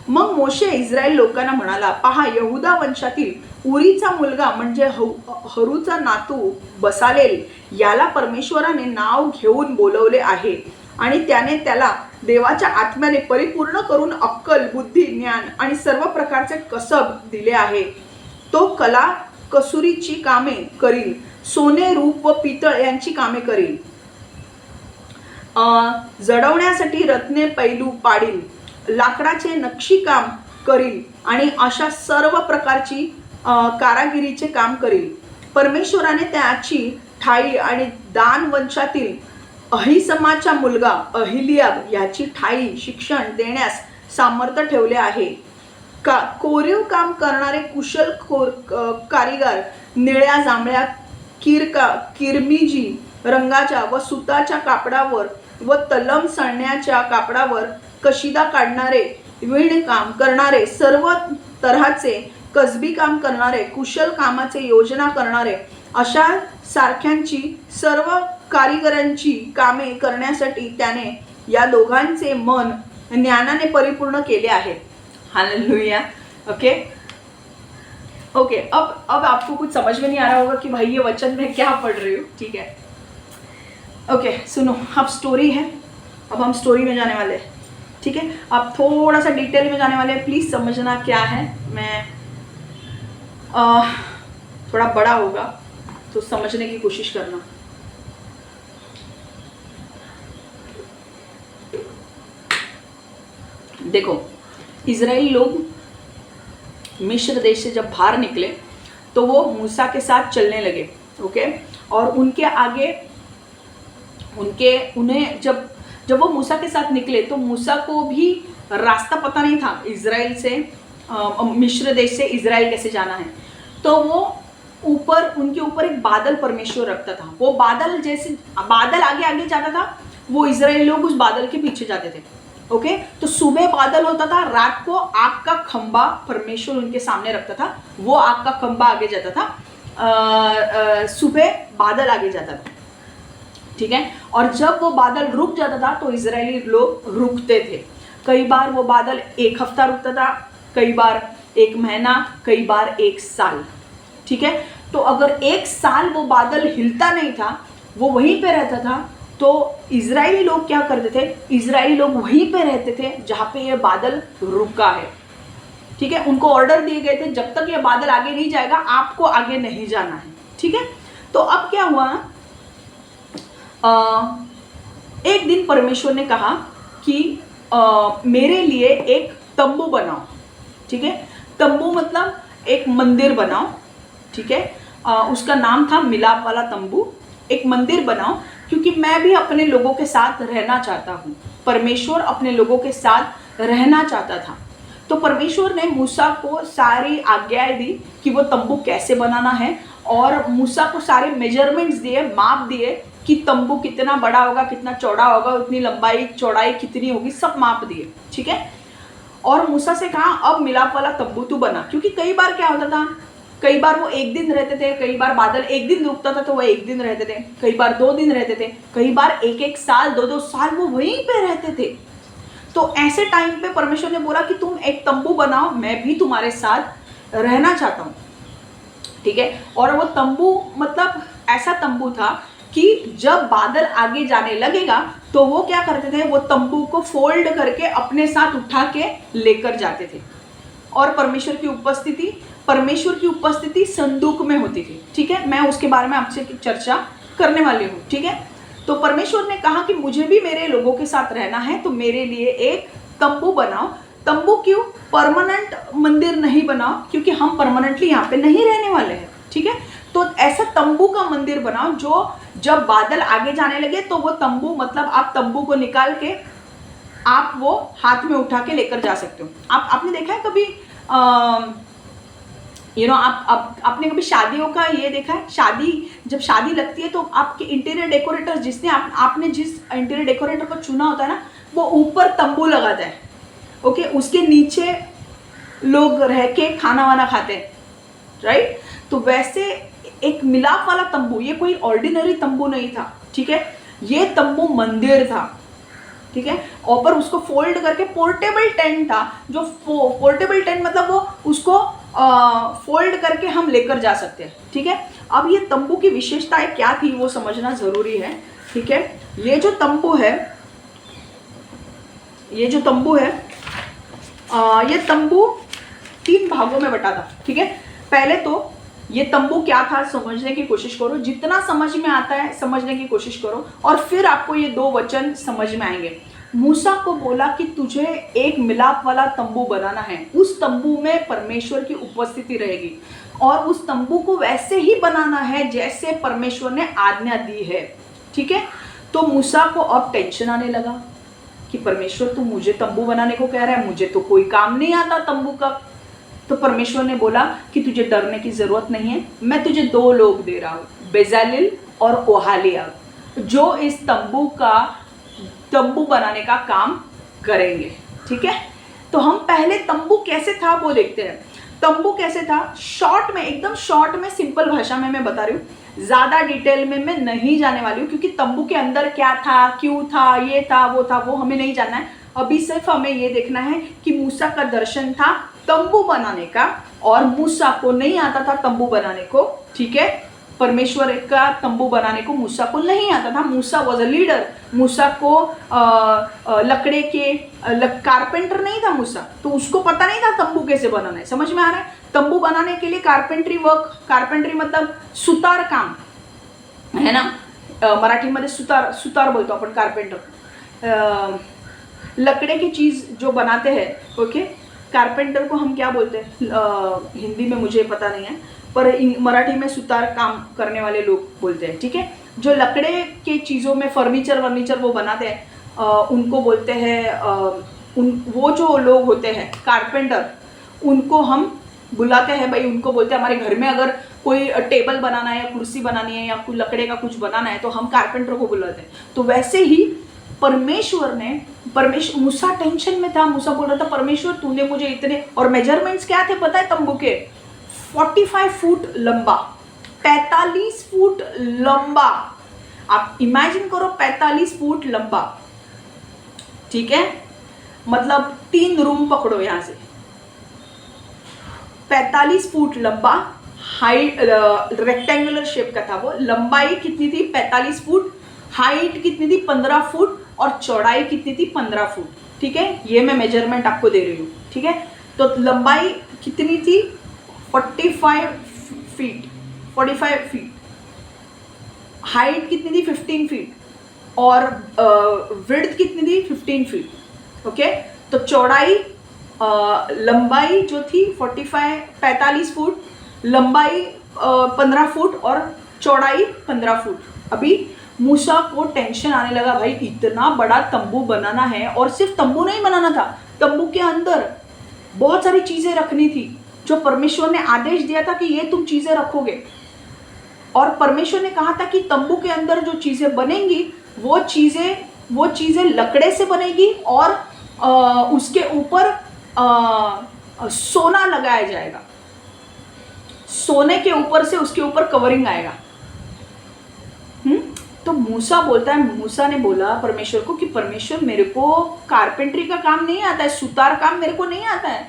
मग मोशे इस्रायल लोकांना म्हणाला, पहा, यहुदा वंशातील उरीचा मुलगा म्हणजे हरूचा नातू बसालेल याला परमेश्वराने नाव घेऊन बोलवले आहे आणि त्याने त्याला देवाच्या आत्म्याने परिपूर्ण करून अक्कल, बुद्धी, ज्ञान आणि सर्व प्रकारचे कसब दिले आहे. तो कला कसुरीची कामे करील, सोने, रूप व पितळ यांची कामे करील, जडवण्यासाठी रत्ने पैलू पाडील, लाकडाचे नक्षीकाम करील आणि अशा सर्व प्रकारची कारागिरीचे काम करील. परमेश्वराने त्याची ठाई आणि दान वंशातील अहिसमाचा मुलगा अहिलियाब याची ठाई शिक्षण देण्यास सामर्थ्य ठेवले आहे. कोरीव काम करणारे कुशल कारीगर निळ्या, जांभळ्या, किरमिजी रंगाच्या व सुताच्या कापडावर व तलम सळण्याच्या कापडावर कशिदा काढणारे, विणकाम करणारे, सर्व तऱ्हाचे कसबी काम करणारे, कुशल कामाचे योजना करणारे अशा सारख्यांची सर्व कारिगरांची कामे करण्यासाठी त्याने या दोघांचे मन ज्ञानाने परिपूर्ण केले आहे. हालेलुया. Okay okay. अब आपको कुछ समझ में नहीं आ रहा होगा कि भाई ये वचन में क्या पढ़ रही हूँ. ठीक है, ओके सुनो. अब स्टोरी है, अब हम स्टोरी में जाने वाले हैं. ठीक है, अब थोड़ा सा डिटेल में जाने वाले हैं. प्लीज समझना क्या है. मैं थोड़ा बड़ा होगा तो समझने की कोशिश करना. देखो, इजराइली लोग मिस्र देश से जब बाहर निकले तो वो मूसा के साथ चलने लगे. ओके, और उनके आगे उन्हें जब वो मूसा के साथ निकले तो मूसा को भी रास्ता पता नहीं था इजराइल से, मिस्र देश से इजराइल कैसे जाना है. तो वो उनके ऊपर एक बादल परमेश्वर रखता था. वो बादल जैसे बादल आगे आगे जाता था, वो इजराइली लोग उस बादल के पीछे जाते थे. ओके, तो सुबह बादल होता था, रात को आग का खंबा परमेश्वर उनके सामने रखता था. वो आग का खंबा आगे जाता था, सुबह बादल आगे जाता था. ठीक है, और जब वो बादल रुक जाता था तो इजरायली लोग रुकते थे. कई बार वो बादल 1 हफ्ता रुकता था, कई बार 1 महीना, कई बार 1 साल. ठीक है, तो अगर 1 साल वो बादल हिलता नहीं था, वो वहीं पे रहता था, तो इजरायली लोग क्या करते थे, इजरायली लोग वहीं पे रहते थे जहाँ पे ये बादल रुका है. ठीक है, उनको ऑर्डर दिए गए थे जब तक ये बादल आगे नहीं जाएगा आपको आगे नहीं जाना है. ठीक है, तो अब क्या हुआ, एक दिन परमेश्वर ने कहा कि मेरे लिए एक तंबू बनाओ. ठीक है, तंबू मतलब एक मंदिर बनाओ. ठीक है, उसका नाम था मिलाप वाला तंबू. एक मंदिर बनाओ, क्योंकि मैं भी अपने लोगों के साथ रहना चाहता हूँ. परमेश्वर अपने लोगों के साथ रहना चाहता था. तो परमेश्वर ने मूसा को सारी आज्ञाएं दी कि वो तंबू कैसे बनाना है, और मूसा को सारे मेजरमेंट्स दिए, माप दिए कि तंबू कितना बड़ा होगा, कितना चौड़ा होगा, उतनी लंबाई चौड़ाई कितनी होगी, सब माप दिए. ठीक है, और मूसा से कहा अब मिलाप वाला तंबू तू बना. क्योंकि कई बार क्या होता था, कई बार वो 1 दिन रहते थे, कई बार बादल 1 दिन रुकता था तो वो 1 दिन रहते थे, कई बार 2 दिन रहते थे, कई बार 1-1 साल 2-2 साल वो वहीं पे रहते थे. तो ऐसे टाइम पे परमेश्वर ने बोला कि तुम एक तंबू बनाओ, मैं भी तुम्हारे साथ रहना चाहता हूँ. ठीक है, और वो तंबू मतलब ऐसा तंबू था कि जब बादल आगे जाने लगेगा तो वो क्या करते थे, वो तंबू को फोल्ड करके अपने साथ उठा के लेकर जाते थे. और परमेश्वर की उपस्थिति संदूक में होती थी. ठीक है, मैं उसके बारे में आपसे चर्चा करने वाली हूँ. ठीक है, तो परमेश्वर ने कहा कि मुझे भी मेरे लोगों के साथ रहना है, तो मेरे लिए एक तंबू बनाओ. तंबू क्यों, परमानेंट मंदिर नहीं बनाओ, क्योंकि हम परमानेंटली यहाँ पे नहीं रहने वाले हैं. ठीक है, तो ऐसा तंबू का मंदिर बनाओ जो जब बादल आगे जाने लगे तो वो तंबू मतलब आप तंबू को निकाल के आप वो हाथ में उठा के लेकर जा सकते हो. आपने देखा है कभी आपने कभी शादियों का ये देखा है, जब शादी लगती है तो आपके इंटीरियर डेकोरेटर आपने जिस इंटीरियर डेकोरेटर को चुना होता है ना, वो ऊपर तंबू लगाता है. ओके, उसके नीचे लोग रह के खाना वाना खाते हैं. राइट, तो वैसे एक मिलाप वाला तंबू, ये कोई ऑर्डिनरी तंबू नहीं था. ठीक है, ये तंबू मंदिर था. ठीक है, और पर उसको फोल्ड करके पोर्टेबल टेंट था, जो पोर्टेबल टेंट मतलब वो उसको फोल्ड करके हम लेकर जा सकते हैं. ठीक है, अब ये तंबू की विशेषताएं क्या थी वो समझना जरूरी है. ठीक है, ये जो तंबू है ये तंबू 3 भागों में बटा था. ठीक है, पहले तो ये तंबू क्या था समझने की कोशिश करो, जितना समझ में आता है समझने की कोशिश करो, और फिर आपको ये 2 वचन समझ में आएंगे. मूसा को बोला कि तुझे एक मिलाप वाला तंबू बनाना है, उस तंबू में परमेश्वर की उपस्थिति रहेगी, और उस तंबू को वैसे ही बनाना है जैसे परमेश्वर ने आज्ञा दी है. ठीक है, तो मूसा को अब टेंशन आने लगा कि परमेश्वर तू मुझे तंबू बनाने को कह रहा है, मुझे तो कोई काम नहीं आता तंबू का. तो परमेश्वर ने बोला कि तुझे डरने की जरूरत नहीं है, मैं तुझे 2 लोग दे रहा हूँ, बेजालिल और ओहालियाब, जो इस तंबू बनाने का काम करेंगे. ठीक है, तो हम पहले तंबू कैसे था वो देखते हैं. तंबू कैसे था, शॉर्ट में, एकदम शॉर्ट में, सिंपल भाषा में मैं बता रही हूँ, ज्यादा डिटेल में मैं नहीं जाने वाली हूँ, क्योंकि तंबू के अंदर क्या था, क्यों था, ये था, वो हमें नहीं जानना है। अभी सिर्फ हमें ये देखना है कि मूसा का दर्शन था तंबू बनाने का, और मूसा को नहीं आता था तंबू बनाने को, ठीक है। परमेश्वर का तंबू बनाने को मूसा को नहीं आता था। मूसा वॉज अ लीडर। मूसा को लकड़े के कारपेंटर नहीं था मूसा, तो उसको पता नहीं था तंबू कैसे बनाना है। समझ में आ रहा है? तंबू बनाने के लिए कारपेंट्री वर्क, कारपेंट्री मतलब सुतार काम है ना, मराठीमध्ये सुतार बोलतो आपण कारपेंटर। लकड़े की चीज़ जो बनाते हैं, ओके, कारपेंटर को हम क्या बोलते हैं, हिंदी में मुझे पता नहीं है, पर मराठी में सुतार काम करने वाले लोग बोलते हैं, ठीक है। जो लकड़े के चीज़ों में फर्नीचर वो बनाते हैं, उनको बोलते हैं, वो जो लोग होते हैं कारपेंटर, उनको हम बुलाते हैं भाई, उनको बोलते हैं हमारे घर में अगर कोई टेबल बनाना है या कुर्सी बनानी है या कुछ लकड़े का कुछ बनाना है तो हम कारपेंटर को बुलाते हैं। तो वैसे ही परमेश्वर मूसा टेंशन में था। मूसा बोल रहा था परमेश्वर तूने मुझे इतने, और मेजरमेंट्स क्या थे पता है तंबू के, 45 फुट लंबा, 45 फुट लंबा। आप इमेजिन करो 45 फुट लंबा, ठीक है, मतलब 3 रूम पकड़ो यहां से। 45 फुट लंबा, हाइट रेक्टेंगुलर शेप का था वो। लंबाई कितनी थी 45 फुट, हाइट कितनी थी 15 फुट, और चौड़ाई कितनी थी 15 फुट, ठीक है। ये मैं मेजरमेंट आपको दे रही हूँ, ठीक है। तो लंबाई कितनी थी 45 फीट, हाइट कितनी थी 15 फीट, और विड्थ कितनी थी 15 फीट, ओके। तो चौड़ाई, लंबाई जो थी 45 फुट, लंबाई 15 फुट और चौड़ाई 15 फुट। अभी मूसा को टेंशन आने लगा, भाई इतना बड़ा तंबू बनाना है, और सिर्फ तंबू नहीं बनाना था, तंबू के अंदर बहुत सारी चीजें रखनी थी जो परमेश्वर ने आदेश दिया था कि ये तुम चीजें रखोगे। और परमेश्वर ने कहा था कि तंबू के अंदर जो चीजें बनेंगी वो चीजें लकड़े से बनेगी, और उसके ऊपर सोना लगाया जाएगा, सोने के ऊपर से उसके ऊपर कवरिंग आएगा। तो मूसा ने बोला परमेश्वर को कि परमेश्वर मेरे को कारपेंट्री का काम नहीं आता है, सुतार काम मेरे को नहीं आता है,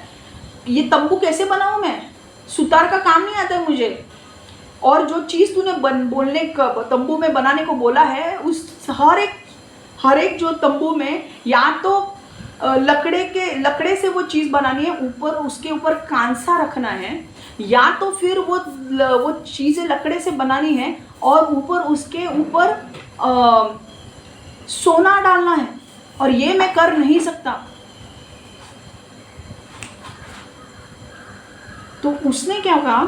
ये तंबू कैसे बनाऊं मैं, सुतार का काम नहीं आता है मुझे। और जो चीज़ तूने तंबू में बनाने को बोला है, उस हर एक जो तंबू में या तो लकड़े से वो चीज़ बनानी है, ऊपर उसके ऊपर कांसा रखना है, या तो फिर वो चीज़ें लकड़े से बनानी है और ऊपर उसके ऊपर सोना डालना है, और ये मैं कर नहीं सकता। तो उसने क्या कहा,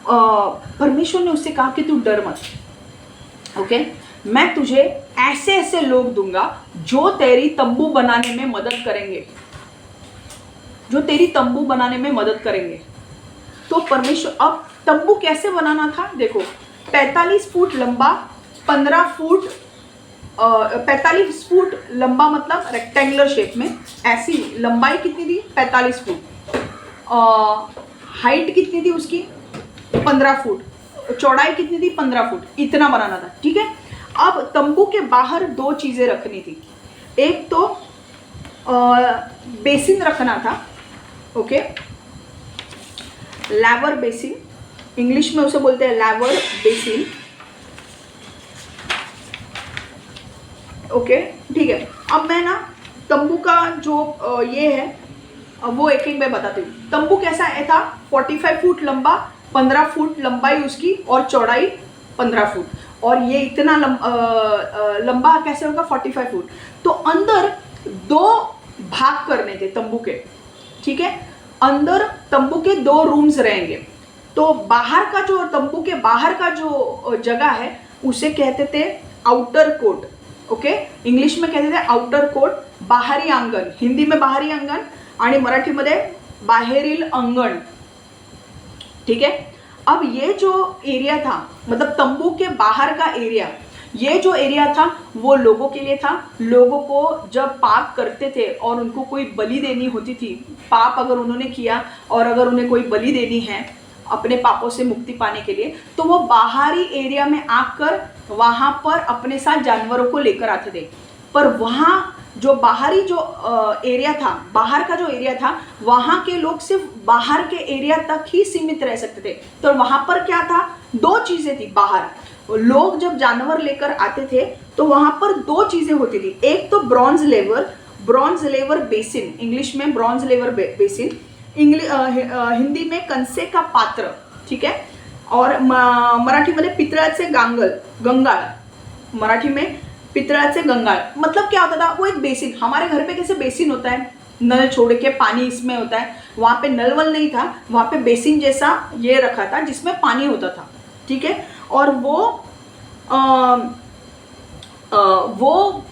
परमेश्वर ने उससे कहा कि तू डर मत, ओके, मैं तुझे ऐसे ऐसे लोग दूंगा जो तेरी तंबू बनाने में मदद करेंगे, जो तेरी तंबू बनाने में मदद करेंगे। तो परमेश्वर, अब तंबू कैसे बनाना था देखो, 45 फुट लंबा, 15 फुट 45 फुट लंबा मतलब रेक्टेंगुलर शेप में, ऐसी लंबाई कितनी थी 45 फुट, हाइट कितनी थी उसकी 15 फुट, चौड़ाई कितनी थी 15 फुट, इतना बनाना था, ठीक है। अब तंबू के बाहर 2 चीजें रखनी थी, एक तो बेसिन रखना था, ओके, लैवर बेसिन, इंग्लिश में उसे बोलते हैं लैवर बेसिन, ओके, ठीक है। अब मैं ना तंबू का जो ये है वो एक एक मैं बताती हूँ। तंबू कैसा था, 45 फुट लंबा, 15 फुट लंबाई उसकी, और चौड़ाई 15 फुट, और ये इतना लंबा कैसे होगा 45 फुट। तो अंदर 2 भाग करने थे तंबू के, ठीक है। अंदर तंबू के 2 रूम्स रहेंगे। तो बाहर का जो तंबू के बाहर का जो जगह है उसे कहते थे आउटर कोर्ट, ओके, इंग्लिश में कहते थे आउटर कोर्ट, बाहरी अंगण, हिंदी में बाहरी अंगण आणि मराठीमध्ये बाहेरील अंगण, ठीक है। अब ये जो एरिया था, मतलब तंबू के बाहर का एरिया, ये जो एरिया था वो लोगों के लिए था। लोगों को जब पाप करते थे और उनको कोई बलि देनी होती थी, पाप अगर उन्होंने किया और अगर उन्हें कोई बलि देनी है अपने पापों से मुक्ति पाने के लिए, तो वो बाहरी एरिया में आकर वहाँ पर अपने साथ जानवरों को लेकर आते थे। पर वहाँ जो बाहरी जो एरिया था, बाहर का जो एरिया था, वहाँ के लोग सिर्फ बाहर के एरिया तक ही सीमित रह सकते थे। तो वहाँ पर क्या था, दो चीज़ें थी। बाहर लोग जब जानवर लेकर आते थे तो वहाँ पर दो चीज़ें होती थी। एक तो ब्रॉन्ज लेवर बेसिन, इंग्लिश में ब्रॉन्ज लेवर बेसिन, हिंदी में कंसे का पात्र, ठीक है, और मराठीमध्ये पितळाचे गंगाळ, मराठी में पितळाचे गंगाळ मतलब क्या होता था, वो एक बेसिन। हमारे घर पे कैसे बेसिन होता है, नल छोड़ के पानी इसमें होता है, वहाँ पे नल वल नहीं था, वहाँ पे बेसिन जैसा ये रखा था जिसमें पानी होता था, ठीक है। और वो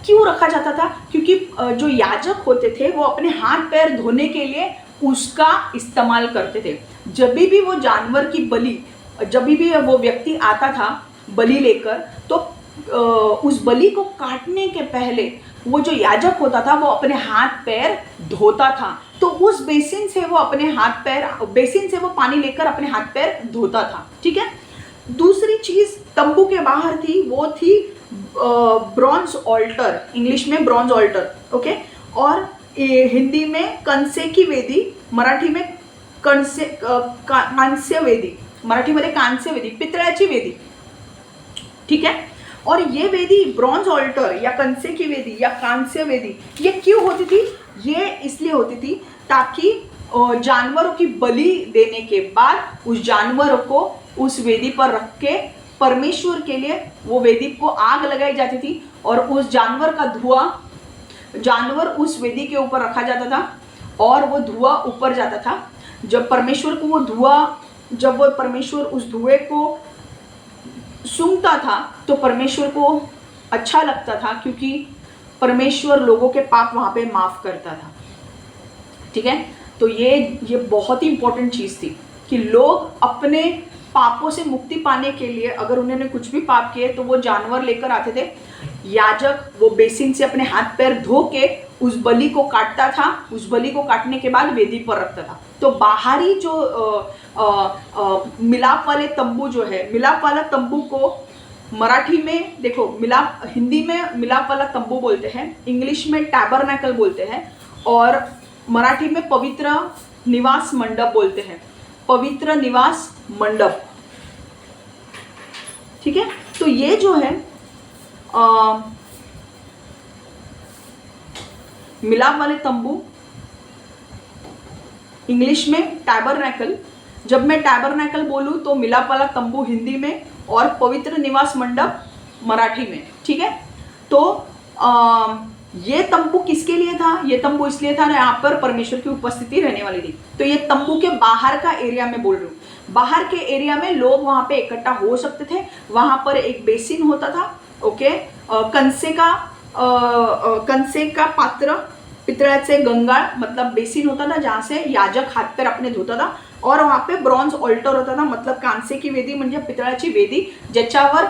क्यों रखा जाता था, क्योंकि जो याजक होते थे वो अपने हाथ पैर धोने के लिए उसका इस्तेमाल करते थे। जब भी वो जानवर की बलि, जब भी वो व्यक्ति आता था बलि लेकर, तो उस बलि को काटने के पहले वो जो याजक होता था वो अपने हाथ पैर धोता था। तो उस बेसिन से वो अपने हाथ पैर, बेसिन से वो पानी लेकर अपने हाथ पैर धोता था, ठीक है। दूसरी चीज तंबू के बाहर थी, वो थी ब्रॉन्ज ऑल्टर, इंग्लिश में ब्रॉन्ज ऑल्टर, ओके, और हिंदी में कंसे की वेदी, मराठी में कांस्य वेदी, मराठीमध्ये कांस्य वेदी, पितळाची वेदी, ठीक है। और ये वेदी ब्रॉन्ज ऑल्टर या कंसे की वेदी या कांस्य वेदी ये क्यों होती थी, ये इसलिए होती थी ताकि जानवरों की बलि देने के बाद उस जानवर को उस वेदी पर रख के परमेश्वर के लिए वो वेदी को आग लगाई जाती थी और उस जानवर का धुआं, जानवर उस वेदी के ऊपर रखा जाता था और वो धुआं ऊपर जाता था। जब परमेश्वर को वो धुआं, जब वो परमेश्वर उस धुएं को सूंघता था तो परमेश्वर को अच्छा लगता था, क्योंकि परमेश्वर लोगों के पाप वहाँ पे माफ़ करता था, ठीक है। तो ये बहुत ही इंपॉर्टेंट चीज़ थी कि लोग अपने पापों से मुक्ति पाने के लिए अगर उन्होंने कुछ भी पाप किए तो वो जानवर लेकर आते थे। याजक वो बेसिन से अपने हाथ पैर धो के उस बलि को काटता था, उस बलि को काटने के बाद वेदी पर रखता था। तो बाहरी जो मिलाप वाले तंबू जो है, मिलाप वाला तंबू को मराठी में देखो मिलाप, हिंदी में मिलाप वाला तंबू बोलते हैं, इंग्लिश में टैबरनैकल बोलते हैं और मराठी में पवित्र निवास मंडप बोलते हैं, पवित्र निवास मंडप, ठीक है। तो ये जो है मिलाप वाले तंबू, इंग्लिश में टैबरनैकल, जब मैं टैबरनैकल बोलूँ तो मिलाप वाला तंबू हिंदी में और पवित्र निवास मंडप मराठी में, ठीक है। तो ये तंबू किसके लिए था, ये तंबू इसलिए था यहाँ पर परमेश्वर की उपस्थिति रहने वाली थी। तो ये तंबू के बाहर का एरिया में बोल रही हूँ, बाहर के एरिया में लोग वहाँ पे इकट्ठा हो सकते थे। वहाँ पर एक बेसिन होता था, ओके, कंसे का पात्र, पितळाचे गंगाळ मतलब बेसिन होता था जहाँ से याजक हाथ पैर अपने धोता था, और वहाँ पे ब्रॉन्ज ऑल्टर होता था मतलब कांसे की वेदी म्हणजे पितळाची वेदी, ज्याच्यावर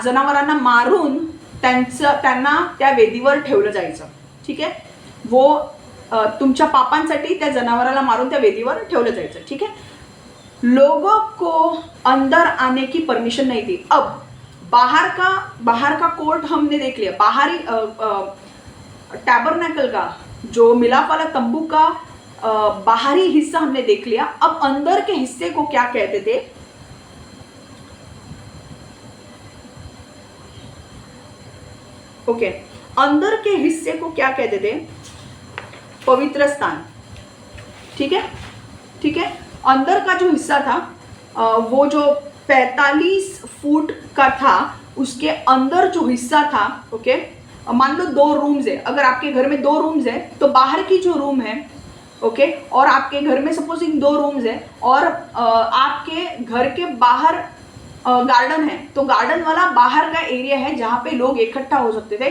जनावरांना मारून त्यांना त्या वेदीवर ठेवलं जायचं, ठीक है। वो तुमच्या पापांसाठी त्या जनावराला मारून त्या वेदीवर ठेवलं जायचं, ठीक है। लोगों को अंदर आने की परमिशन नहीं थी। अब बाहर का कोर्ट हमने देख लिया, बाहरी टैबरनैकल का जो मिलाप वाला तंबू का बाहरी हिस्सा हमने देख लिया। अब अंदर के हिस्से को क्या कहते थे, ओके, अंदर के हिस्से को क्या कहते थे, पवित्र स्थान, ठीक है, ठीक है। अंदर का जो हिस्सा था वो जो 45 फुट का था, उसके अंदर जो हिस्सा था, ओके, मान लो 2 रूम्स है, अगर आपके घर में 2 रूम्स है तो बाहर की जो रूम है, ओके, और आपके घर में सपोजिंग 2 रूम्स है और आपके घर के बाहर गार्डन है, तो गार्डन वाला बाहर का एरिया है जहाँ पे लोग इकट्ठा हो सकते थे।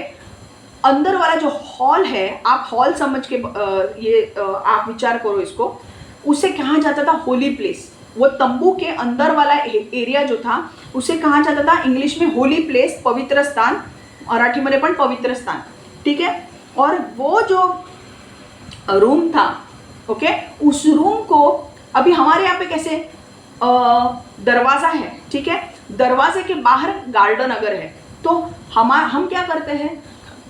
अंदर वाला जो हॉल है, आप हॉल समझ के आप विचार करो इसको, उसे कहा जाता था होली प्लेस, वो तंबू के अंदर वाला एरिया जो था उसे कहा जाता था इंग्लिश में होली प्लेस, पवित्र स्थान, मराठीमध्ये पण पवित्र स्थान, ठीक है। और वो जो रूम था, ओके, उस रूम को अभी हमारे यहाँ पे कैसे दरवाज़ा है, ठीक है, दरवाजे के बाहर गार्डन अगर है तो हम क्या करते हैं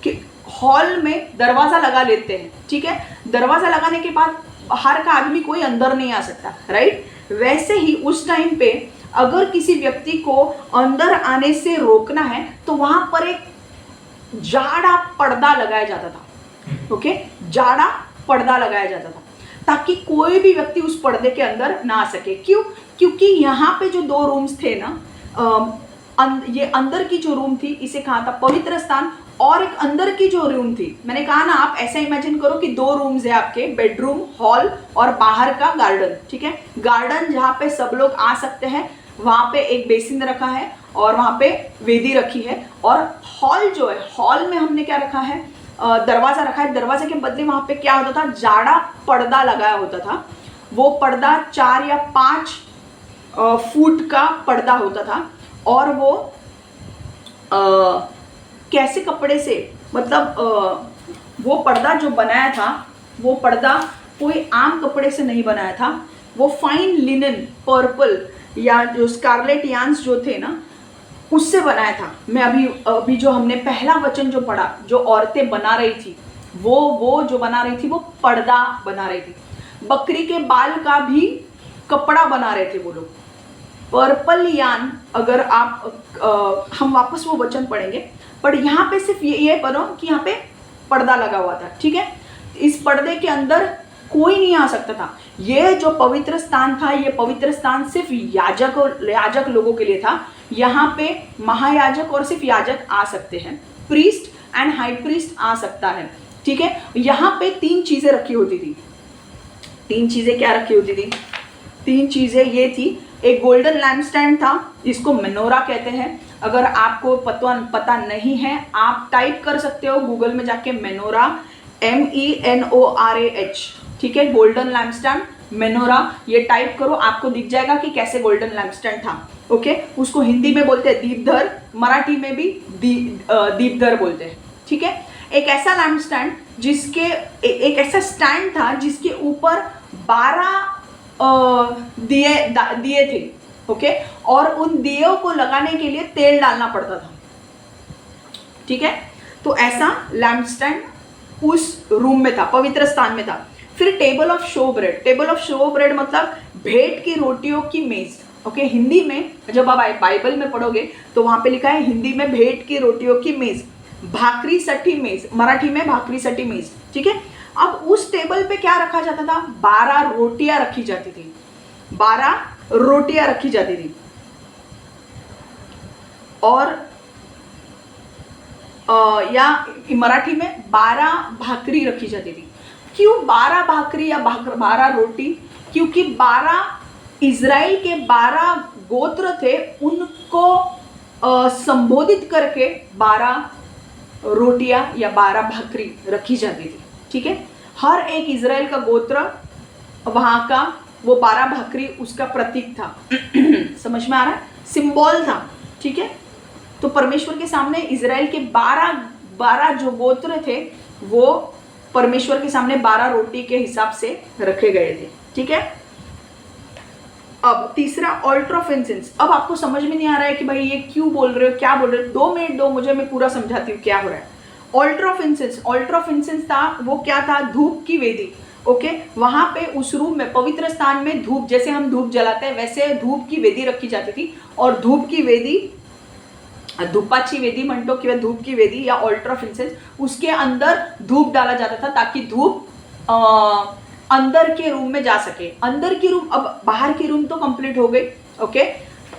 कि हॉल में दरवाज़ा लगा लेते हैं, ठीक है। दरवाज़ा लगाने के बाद बाहर का आदमी कोई अंदर नहीं आ सकता, राइट। वैसे ही उस टाइम पे अगर किसी व्यक्ति को अंदर आने से रोकना है तो वहाँ पर एक जाड़ा पर्दा लगाया जाता था, ओके, जाड़ा पर्दा लगाया जाता था ताकि कोई भी व्यक्ति उस पर्दे के अंदर ना आ सके। क्यों? क्योंकि यहाँ पे जो 2 रूम्स थे ना, ये अंदर की जो रूम थी इसे कहा था पवित्र स्थान, और एक अंदर की जो रूम थी, मैंने कहा ना, आप ऐसा इमेजिन करो कि 2 रूम्स है आपके, बेडरूम, हॉल और बाहर का गार्डन, ठीक है। गार्डन जहाँ पे सब लोग आ सकते हैं, वहाँ पे एक बेसिन रखा है और वहाँ पे वेदी रखी है। और हॉल जो है, हॉल में हमने क्या रखा है, दरवाज़ा रखा है। दरवाजे के बदले वहाँ पे क्या होता था, जाड़ा पर्दा लगाया होता था। वो पर्दा 4 या 5 फुट का पर्दा होता था और वो कैसे कपड़े से, मतलब वो पर्दा जो बनाया था, वो पर्दा कोई आम कपड़े से नहीं बनाया था, वो फाइन लिनन, पर्पल या जो स्कारलेट यान्स जो थे ना, उससे बनाया था। मैं अभी जो हमने पहला वचन जो पढ़ा, जो औरतें बना रही थी, वो जो बना रही थी वो पर्दा बना रही थी। बकरी के बाल का भी कपड़ा बना रहे थे वो लोग। पर्पल यान, अगर आप हम वापस वो वचन पढ़ेंगे, पर यहाँ पे सिर्फ ये पढ़ो कि यहाँ पे पर्दा लगा हुआ था, ठीक है। इस पर्दे के अंदर कोई नहीं आ सकता था। ये जो पवित्र स्थान था, ये पवित्र स्थान सिर्फ याजक लोगों के लिए था। यहाँ पे महायाजक और सिर्फ याजक आ सकते हैं, प्रीस्ट एंड हाई प्रीस्ट आ सकता है, ठीक है। यहाँ पे 3 चीजें रखी होती थी। 3 चीजें क्या रखी होती थी? 3 चीजें ये थी, एक गोल्डन लैम्पस्टैंड था, इसको मेनोरा कहते हैं। अगर आपको पता नहीं है, आप टाइप कर सकते हो गूगल में जाके मेनोरा, MENORAH, ठीक है। गोल्डन लैम्पस्टैंड, मेनोरा, ये टाइप करो, आपको दिख जाएगा कि कैसे गोल्डन लैम्पस्टैंड था, ओके। उसको हिंदी में बोलते हैं दीपधर, मराठी में भी दीपधर बोलते हैं, ठीक है। एक ऐसा लैम्पस्टैंड जिसके एक ऐसा स्टैंड था जिसके ऊपर 12 दिए थे, ओके, और उन दियों को लगाने के लिए तेल डालना पड़ता था, ठीक है। तो ऐसा लैम्पस्टैंड उस रूम में था, पवित्र स्थान में था। फिर table of show bread, table of show bread मतलब भेंट की रोटियों की मेज, ओके। हिंदी में जब आप बाइबल में पढ़ोगे तो वहां पे लिखा है हिंदी में भेंट की रोटियों की मेज, भाकरी सठी मेज, मराठी में भाकरी सठी मेज, ठीक है। अब उस टेबल पे क्या रखा जाता था? 12 रोटियां रखी जाती थी, 12 रोटियां रखी जाती थी। और या मराठी में 12 भाकरी रखी जाती थी। क्यों 12 भाकरी या 12 रोटी? क्योंकि 12 इज़राइल के 12 गोत्र थे, उनको संबोधित करके 12 रोटियां या 12 भाकरी रखी जाती थी, ठीक है। हर एक इज़राइल का गोत्र, वहाँ का वो 12 भाकरी उसका प्रतीक था। समझ में आ रहा है? सिंबल था, ठीक है। तो परमेश्वर के सामने इज़राइल के 12 जो गोत्र थे, वो परमेश्वर के सामने 12 रोटी के हिसाब से रखे गए थे, ठीक है। अब तीसरा, ऑल्टर ऑफ इंसेंस। अब आपको समझ में नहीं आ रहा है कि भाई ये क्यों बोल रहे हो, क्या बोल रहे हो? 2 मिनट दो मुझे, मैं पूरा समझाती हूँ क्या हो रहा है। Alter of incense, alter of incense था, वो क्या था? धूप की वेदी, ओके। वहां पे उस रूम में, पवित्र स्थान में धूप, जैसे हम धूप जलाते हैं वैसे धूप की वेदी रखी जाती थी। और धूप की वेदी, धूपाची वेदी म्हणतो किंवा धूप की वेदी या ऑल्टर ऑफ इंसेंस, उसके अंदर धूप डाला जाता था ताकि धूप अंदर के रूम में जा सके। अंदर की रूम, अब बाहर की रूम तो कंप्लीट हो गई, ओके।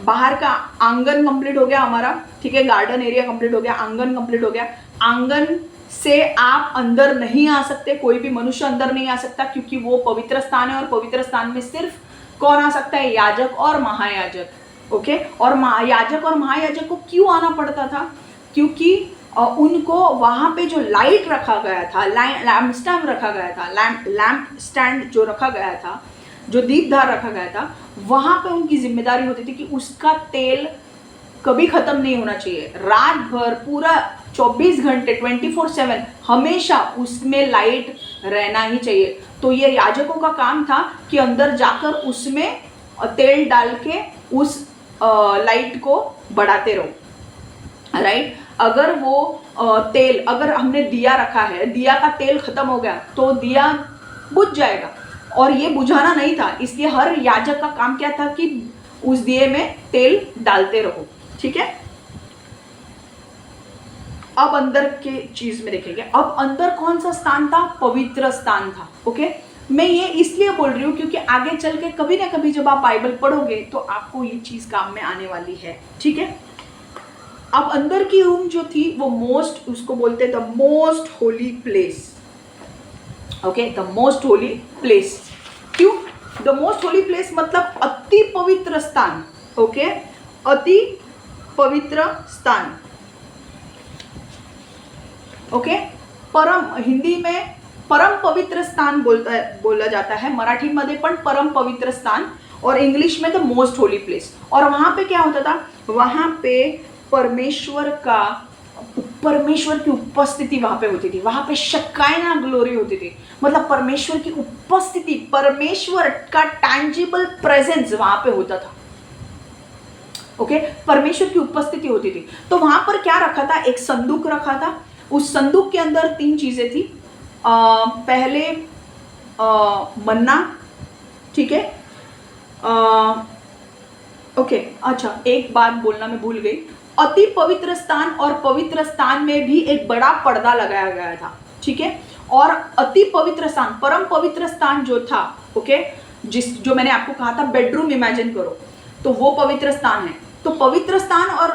बाहर का आंगन कंप्लीट हो गया हमारा, ठीक है। गार्डन एरिया कंप्लीट हो गया, आंगन कंप्लीट हो गया। आंगन से आप अंदर नहीं आ सकते, कोई भी मनुष्य अंदर नहीं आ सकता, क्योंकि वो पवित्र स्थान है। और पवित्र स्थान में सिर्फ कौन आ सकता है? याजक और महायाजक, ओके। और याजक और महायाजक को क्यों आना पड़ता था? क्योंकि उनको वहाँ पे जो लाइट रखा गया था, लैम्प स्टैंड रखा गया था, लैम्प स्टैंड जो रखा गया था, जो दीपदार रखा गया था, वहाँ पे उनकी जिम्मेदारी होती थी कि उसका तेल कभी ख़त्म नहीं होना चाहिए। रात भर पूरा 24 घंटे 24/7 हमेशा उसमें लाइट रहना ही चाहिए। तो ये याजकों का काम था कि अंदर जाकर उसमें तेल डाल के उस लाइट को बढ़ाते रहो, राइट। अगर वो तेल, अगर हमने दिया रखा है, दिया का तेल खत्म हो गया तो दिया बुझ जाएगा, और ये बुझाना नहीं था। इसलिए हर याजक का काम क्या था कि उस दिए में तेल डालते रहो, ठीक है। अब अंदर के चीज में देखेंगे। अब अंदर कौन सा स्थान था? पवित्र स्थान था, ओके। मैं ये इसलिए बोल रही हूँ क्योंकि आगे चल के कभी ना कभी जब आप बाइबल पढ़ोगे तो आपको ये चीज काम में आने वाली है, ठीक है। अब अंदर की रूम जो थी वो मोस्ट, उसको बोलते the most holy place, okay, the most holy place. क्यों द मोस्ट होली प्लेस? मतलब अति पवित्र स्थान, ओके, अति पवित्र स्थान, ओके। परम, हिंदी में परम पवित्र स्थान बोला जाता है, मराठी मध्ये पण परम पवित्र स्थान, और इंग्लिश में द मोस्ट होली प्लेस। और वहां पे क्या होता था? वहां पे परमेश्वर की उपस्थिति वहां पे होती थी। वहां पे शकायना ग्लोरी होती थी, मतलब परमेश्वर की उपस्थिति, परमेश्वर का टैंजिबल प्रेजेंस वहां पे होता था, ओके। परमेश्वर की उपस्थिति होती थी। तो वहां पर क्या रखा था? एक संदूक रखा था। उस संदूक के अंदर 3 चीजें थी। पहले मन्ना, ठीक है, ओके। अच्छा, एक बात बोलना मैं भूल गई। अति पवित्र स्थान और पवित्र स्थान में भी एक बड़ा पर्दा लगाया गया था, ठीक है। और अति पवित्र स्थान, परम पवित्र स्थान जो था, ओके, जो मैंने आपको कहा था बेडरूम इमेजिन करो, तो वो पवित्र स्थान है। तो पवित्र स्थान और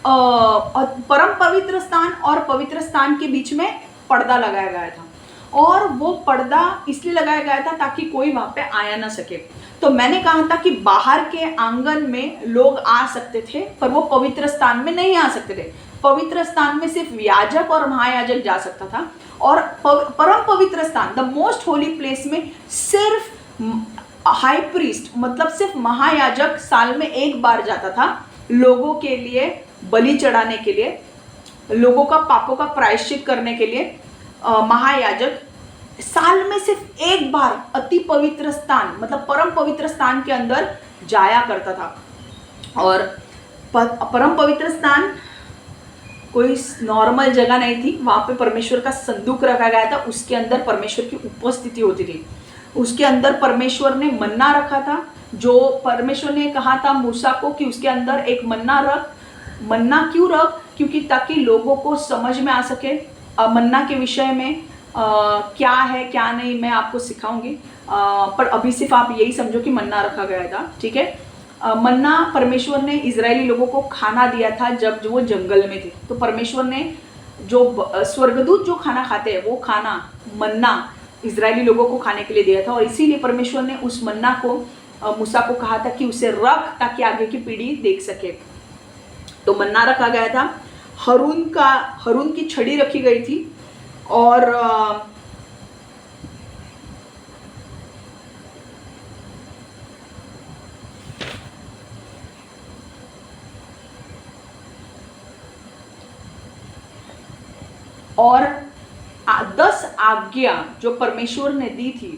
परम पवित्र स्थान और पवित्र स्थान के बीच में पर्दा लगाया गया था, और वो पर्दा इसलिए लगाया गया था ताकि कोई वहां पे आया ना सके। तो मैंने कहा था कि बाहर के आंगन में लोग आ सकते थे, पर वो पवित्र स्थान में नहीं आ सकते थे। पवित्र स्थान में सिर्फ याजक और महायाजक जा सकता था, और परम पवित्र स्थान, द मोस्ट होली प्लेस में सिर्फ हाई प्रीस्ट, मतलब सिर्फ महायाजक साल में एक बार जाता था, लोगों के लिए बलि चढ़ाने के लिए, लोगों का पापों का प्रायश्चित करने के लिए। महायाजक साल में सिर्फ एक बार अति पवित्र स्थान, मतलब परम पवित्र स्थान के अंदर जाया करता था। और परम पवित्र स्थान कोई नॉर्मल जगह नहीं थी, वहां पे परमेश्वर का संदूक रखा गया था, उसके अंदर परमेश्वर की उपस्थिति होती थी। उसके अंदर परमेश्वर ने मन्ना रखा था, जो परमेश्वर ने कहा था मूसा को कि उसके अंदर एक मन्ना रख। मन्ना क्यों रख? क्योंकि ताकि लोगों को समझ में आ सके। मन्ना के विषय में क्या है क्या नहीं मैं आपको सिखाऊंगी, पर अभी सिर्फ आप यही समझो कि मन्ना रखा गया था, ठीक है। मन्ना परमेश्वर ने इजरायली लोगों को खाना दिया था जब वो जंगल में थे। तो परमेश्वर ने जो स्वर्गदूत जो खाना खाते हैं वो खाना मन्ना इजरायली लोगों को खाने के लिए दिया था, और इसीलिए परमेश्वर ने उस मन्ना को मूसा को कहा था कि उसे रख ताकि आगे की पीढ़ी देख सके। तो मन्ना रखा गया था। हरून की छड़ी रखी गई थी, और और 10 आज्ञा जो परमेश्वर ने दी थी,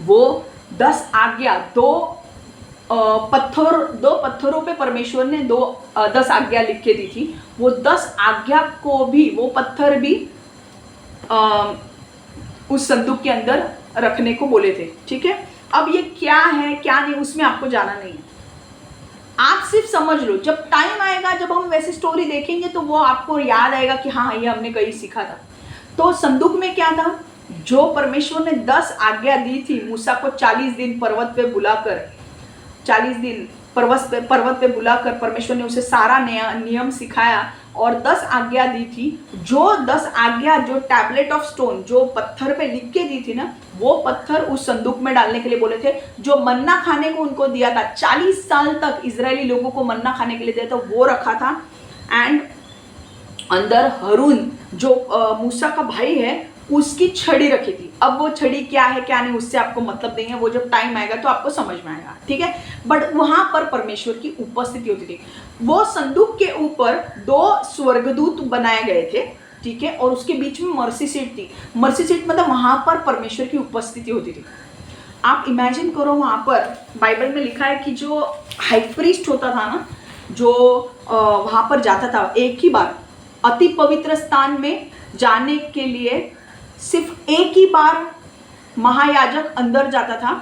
वो 10 आज्ञा दो पत्थरों पे परमेश्वर ने 10 आज्ञा लिख के दी थी। वो 10 आज्ञा को भी, वो पत्थर भी उस संदूक के अंदर रखने को बोले थे, ठीक है। अब ये क्या है क्या नहीं उसमें आपको जाना नहीं है, आप सिर्फ समझ लो। जब टाइम आएगा, जब हम वैसे स्टोरी देखेंगे तो वो आपको याद आएगा कि हाँ ये हमने कहीं सीखा था। तो संदूक में क्या था? जो परमेश्वर ने 10 आज्ञा दी थी मूसा को 40 दिन पर्वत पे बुलाकर, 40 दिन पर्वत पे बुलाकर परमेश्वर ने उसे सारा नियम सिखाया और 10 आज्ञा दी थी। जो 10 आज्ञा जो टैबलेट ऑफ स्टोन जो पत्थर पे लिख के दी थी ना, वो पत्थर उस संदूक में डालने के लिए बोले थे। जो मन्ना खाने को उनको दिया था, 40 साल तक इजरायली लोगों को मन्ना खाने के लिए दिया था, वो रखा था। एंड अंदर हरून जो मूसा का भाई है, उसकी छड़ी रखी थी। अब वो छड़ी क्या है क्या नहीं उससे आपको मतलब नहीं है, वो जब टाइम आएगा तो आपको समझ में आएगा, ठीक है। बट वहां पर परमेश्वर की उपस्थिति होती थी। वो संदूक के ऊपर 2 स्वर्गदूत बनाए गए थे, ठीक है, और उसके बीच में मर्सी सीट थी। मर्सी सीट मतलब वहां पर परमेश्वर की उपस्थिति होती थी। आप इमेजिन करो, वहां पर बाइबल में लिखा है कि जो हाई प्रीस्ट होता था ना, जो वहां पर जाता था एक ही बार अति पवित्र स्थान में जाने के लिए, सिर्फ एक ही बार महायाजक अंदर जाता था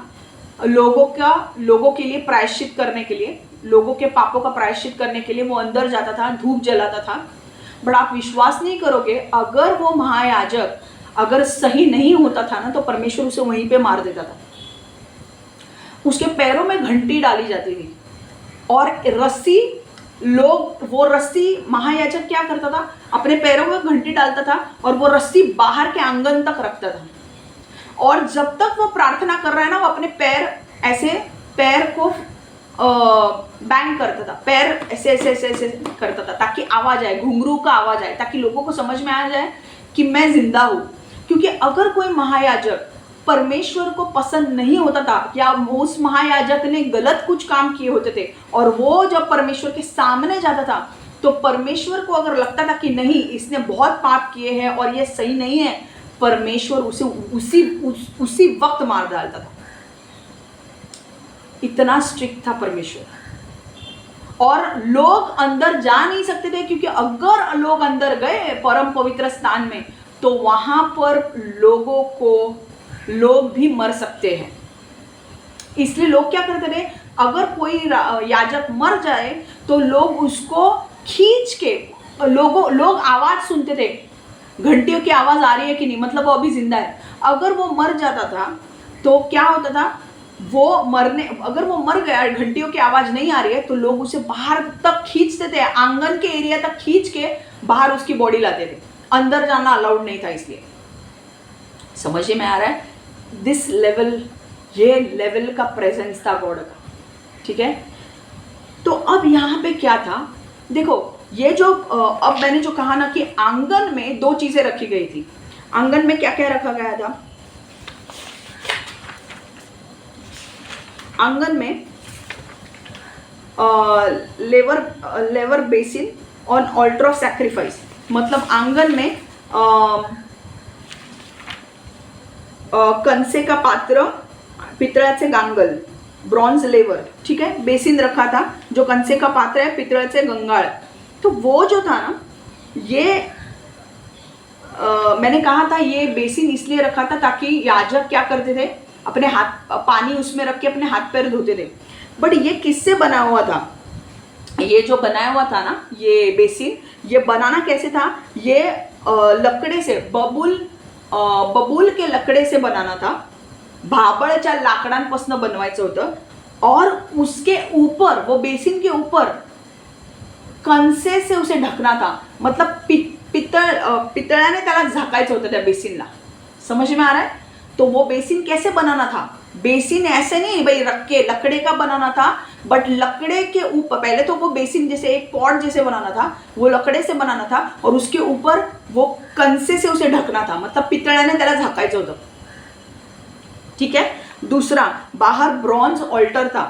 लोगों के लिए प्रायश्चित करने के लिए, लोगों के पापों का प्रायश्चित करने के लिए वो अंदर जाता था, धूप जलाता था। बट आप विश्वास नहीं करोगे, अगर वो महायाजक अगर सही नहीं होता था ना तो परमेश्वर उसे वहीं पे मार देता था। उसके पैरों में घंटी डाली जाती थी और रस्सी, वो रस्सी महायाजक क्या करता था, अपने पैरों में घंटी डालता था और वो रस्सी बाहर के आंगन तक रखता था। और जब तक वो प्रार्थना कर रहा है ना, वो अपने पैर को बैंग करता था, पैर ऐसे ऐसे ऐसे ऐसे करता था ताकि आवाज आए, घुंघरू का आवाज आए, ताकि लोगों को समझ में आ जाए कि मैं जिंदा हूं। क्योंकि अगर कोई महायाजक परमेश्वर को पसंद नहीं होता था या उस महायाजक ने गलत कुछ काम किए होते थे और वो जब परमेश्वर के सामने जाता था तो परमेश्वर को अगर लगता था कि नहीं इसने बहुत पाप किए हैं और ये सही नहीं है, परमेश्वर उसे उसी वक्त मार डालता था। इतना स्ट्रिक्ट था परमेश्वर। और लोग अंदर जा नहीं सकते थे, क्योंकि अगर लोग अंदर गए परम पवित्र स्थान में तो वहां पर लोग भी मर सकते हैं। इसलिए लोग क्या करते थे, अगर कोई याजक मर जाए तो लोग उसको खींच के, लोग आवाज सुनते थे, घंटियों की आवाज आ रही है कि नहीं, मतलब वो अभी जिंदा है। अगर वो मर जाता था तो क्या होता था, अगर वो मर गया, घंटियों की आवाज नहीं आ रही है तो लोग उसे बाहर तक खींचते थे, आंगन के एरिया तक खींच के बाहर उसकी बॉडी लाते थे। अंदर जाना अलाउड नहीं था। इसलिए समझ में आ रहा है, दिस लेवल, ये लेवल का प्रेजेंस था गॉड का, ठीक है। तो अब यहाँ पे क्या था, देखो ये जो अब मैंने जो कहा ना कि आंगन में 2 चीजें रखी गई थी। आंगन में क्या क्या रखा गया था, आंगन में लेवर बेसिन और ऑल्टर ऑफ सैक्रिफाइस, मतलब आंगन में कंसे का पात्र, पितळाचे गांगल, ब्रॉन्ज लेवर, ठीक है, बेसिन रखा था जो कंसे का पात्र है, पितळाचे गंगाळ। तो वो जो था ना, ये मैंने कहा था ये बेसिन इसलिए रखा था ताकि याजक क्या करते थे, अपने हाथ, पानी उसमें रख के अपने हाथ पैर धोते थे। बट ये किससे बना हुआ था, ये जो बनाया हुआ था ना ये बेसिन, ये बनाना कैसे था, ये लकड़े से, बबूल के लकड़े से बनाना था, भाबळच्या लाकडांपासून बनवायचं होतं। और उसके ऊपर, वो बेसिन के ऊपर कंसे से उसे ढकना था, मतलब पितळाने त्याला झाकायचं होतं त्या बेसिनला। समझ में आ रहा है। तो वो बेसिन कैसे बनाना था, बेसिन ऐसे नहीं भाई रख के लकड़े का बनाना था, बट लकड़े के ऊपर, पहले तो वो बेसिन जैसे एक पॉट जैसे बनाना था, वो लकड़े से बनाना था और उसके ऊपर वो कंसे से उसे ढकना था, मतलब पितळाने त्याला झाकायचं होतं, ठीक है। दूसरा, बाहर ब्रॉन्ज ऑल्टर था,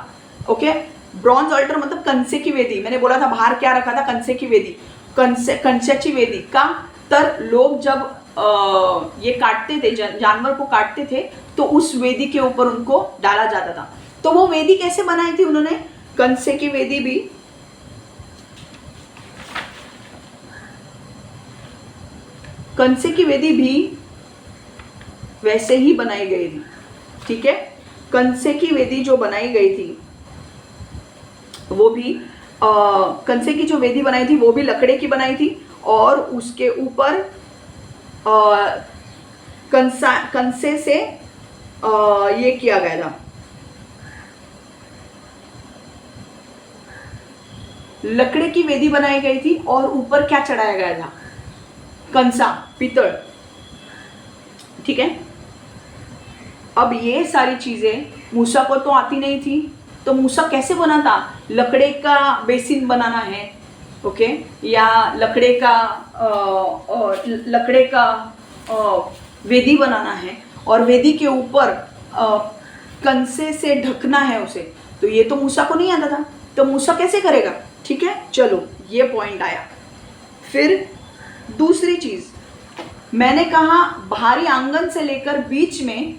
ओके। ब्रॉन्ज ऑल्टर मतलब कंसे की वेदी, मैंने बोला था बाहर क्या रखा था, कंसे की वेदी, कंस्याची वेदी का, तर लोग जब ये काटते थे, जानवर को काटते थे तो उस वेदी के ऊपर उनको डाला जाता था। तो वो वेदी कैसे बनाई थी उन्होंने, कंसे की वेदी भी, कंसे की वेदी भी वैसे ही बनाई गई थी, ठीक है। कंसे की वेदी जो बनाई गई थी वो भी कंसे की जो वेदी बनाई थी वो भी लकड़े की बनाई थी और उसके ऊपर कंसे से ये किया गया था, लकड़े की वेदी बनाई गई थी और ऊपर क्या चढ़ाया गया था, कंसा, पीतल, ठीक है। अब ये सारी चीजें मूसा को तो आती नहीं थी, तो मूसा कैसे बना था, लकड़े का बेसिन बनाना है, ओके, या लकड़े का वेदी बनाना है और वेदी के ऊपर कंसे से ढकना है उसे, तो ये तो मूसा को नहीं आता था, तो मूसा कैसे करेगा? ठीक है, चलो ये पॉइंट आया। फिर दूसरी चीज मैंने कहा, बाहरी आंगन से लेकर बीच में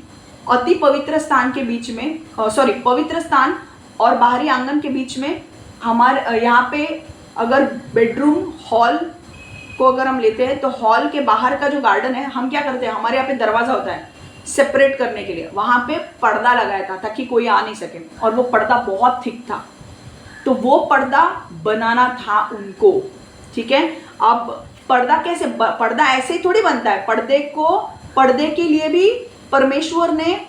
अति पवित्र स्थान के बीच में, सॉरी पवित्र स्थान और बाहरी आंगन के बीच में हमारे यहाँ पे अगर बेडरूम हॉल को अगर हम लेते हैं तो हॉल के बाहर का जो गार्डन है, हम क्या करते हैं, हमारे यहाँ पे दरवाज़ा होता है सेपरेट करने के लिए, वहाँ पे पर्दा लगाया था ताकि कोई आ नहीं सके, और वो पर्दा बहुत थिक था, तो वो पर्दा बनाना था उनको। ठीक है, अब पर्दा कैसे, पर्दा ऐसे ही थोड़ी बनता है, पर्दे के लिए भी परमेश्वर ने